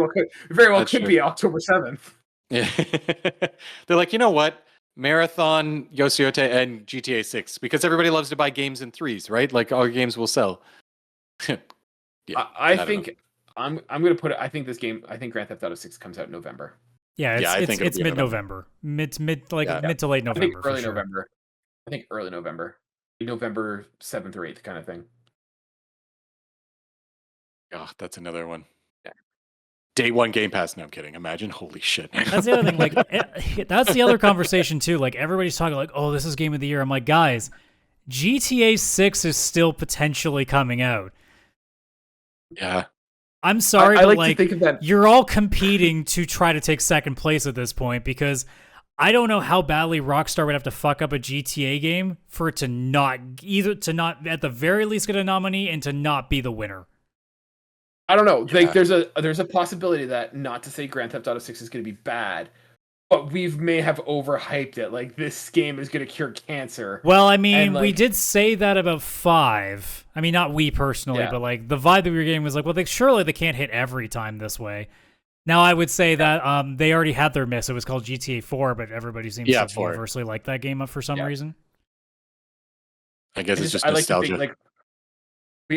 well could be October 7th. Yeah. They're like, you know what? Marathon, Yotai, and GTA 6, because everybody loves to buy games in threes, right? Like all games will sell. Yeah, I think I'm gonna put it. I think Grand Theft Auto 6 comes out in November. Yeah, it's mid-November, mid to late November. I think early November. I think early November, November 7th or 8th kind of thing. Oh, that's another one. Yeah. Day one Game Pass. No, I'm kidding. Imagine, holy shit. That's the other thing. Like, that's the other conversation too. Like everybody's talking like, oh, this is Game of the Year. I'm like, guys, GTA 6 is still potentially coming out. Yeah. I'm sorry, I but like to think of that. You're all competing to try to take second place at this point, because I don't know how badly Rockstar would have to fuck up a GTA game for it to not at the very least get a nominee and to not be the winner. I don't know. Yeah. Like there's a possibility that, not to say Grand Theft Auto 6 is going to be bad, but we may have overhyped it. Like, this game is going to cure cancer. Well, I mean, we did say that about 5. I mean, not we personally, but like the vibe that we were getting was like, well, surely they can't hit every time this way. Now, I would say that they already had their miss. It was called GTA 4, but everybody seems to universally like that game for some reason. I guess it's just nostalgia. Like,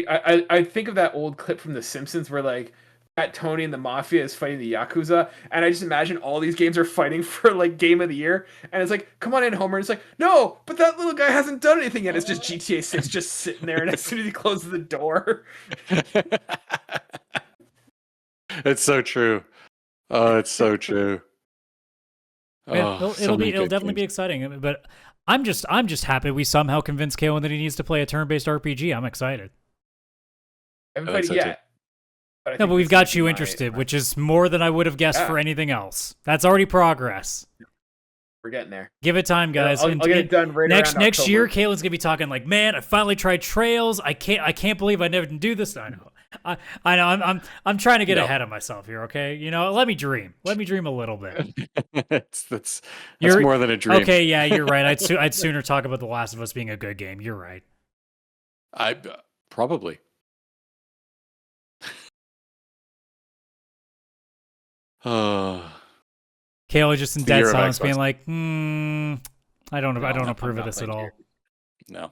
I think of that old clip from The Simpsons where like Fat Tony and the Mafia is fighting the Yakuza, and I just imagine all these games are fighting for like Game of the Year, and it's like, come on in, Homer. And it's like, no, but that little guy hasn't done anything yet. It's just GTA 6 just sitting there, and as soon as he closes the door. It's so true. Oh, it's so true. It'll definitely be exciting, but I'm just happy we somehow convinced Kaylan that he needs to play a turn-based RPG. I'm excited. I haven't played it yet. But we've got you interested, which is more than I would have guessed for anything else. That's already progress. We're getting there. Give it time, guys. I'll get it done right next year. Kaylan's gonna be talking like, man, I finally tried Trails. I can't believe I never do this. I know. I'm trying to get ahead of myself here. Okay, let me dream. Let me dream a little bit. that's more than a dream. Okay, yeah, you're right. I'd sooner talk about The Last of Us being a good game. You're right. I probably. Kayla just in dead silence, being like, I don't approve of this at all. No,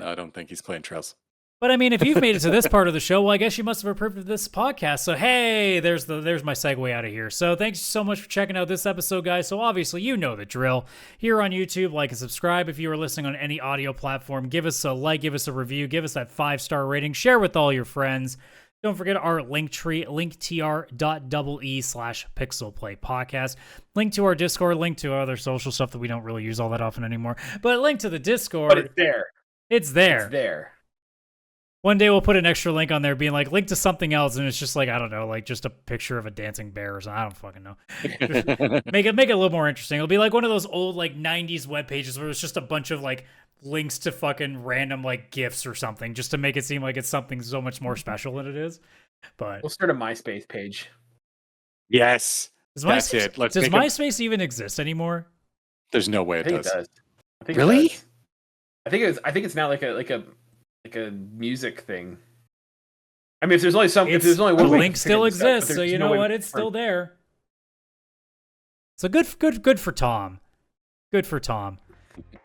I don't think he's playing Trails. But I mean, if you've made it to this part of the show, well, I guess you must have approved of this podcast. So hey, there's my segue out of here. So thanks so much for checking out this episode, guys. So obviously, you know the drill. Here on YouTube, like and subscribe. If you are listening on any audio platform, give us a like, give us a review, give us that 5-star rating, share with all your friends. Don't forget our link tree, linktr.ee/PixelPlay Podcast. Link to our Discord, link to other social stuff that we don't really use all that often anymore. But link to the Discord. But it's there. It's there. It's there. One day we'll put an extra link on there being like, link to something else, and it's just like, I don't know, like just a picture of a dancing bear or something. I don't fucking know. Make it a little more interesting. It'll be like one of those old like 90s web pages where it's just a bunch of like links to fucking random like GIFs or something, just to make it seem like it's something so much more special than it is. But we'll start a MySpace page. Yes. Does MySpace even exist anymore? There's no way it does. I think really? It does. I think it's now like a music thing. I mean, if there's only one the link still exists, so you know what? It's still there. So good for Tom. Good for Tom.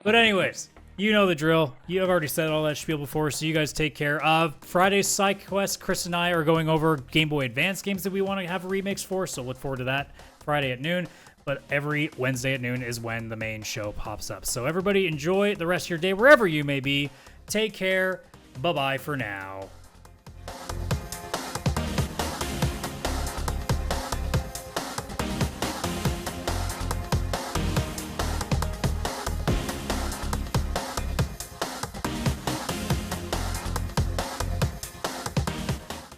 But anyways, you know the drill. You have already said all that spiel before, so you guys take care. Friday's Side Quest, Chris and I are going over Game Boy Advance games that we want to have remakes for, so look forward to that Friday at noon. But every Wednesday at noon is when the main show pops up. So everybody enjoy the rest of your day wherever you may be. Take care. Bye-bye for now.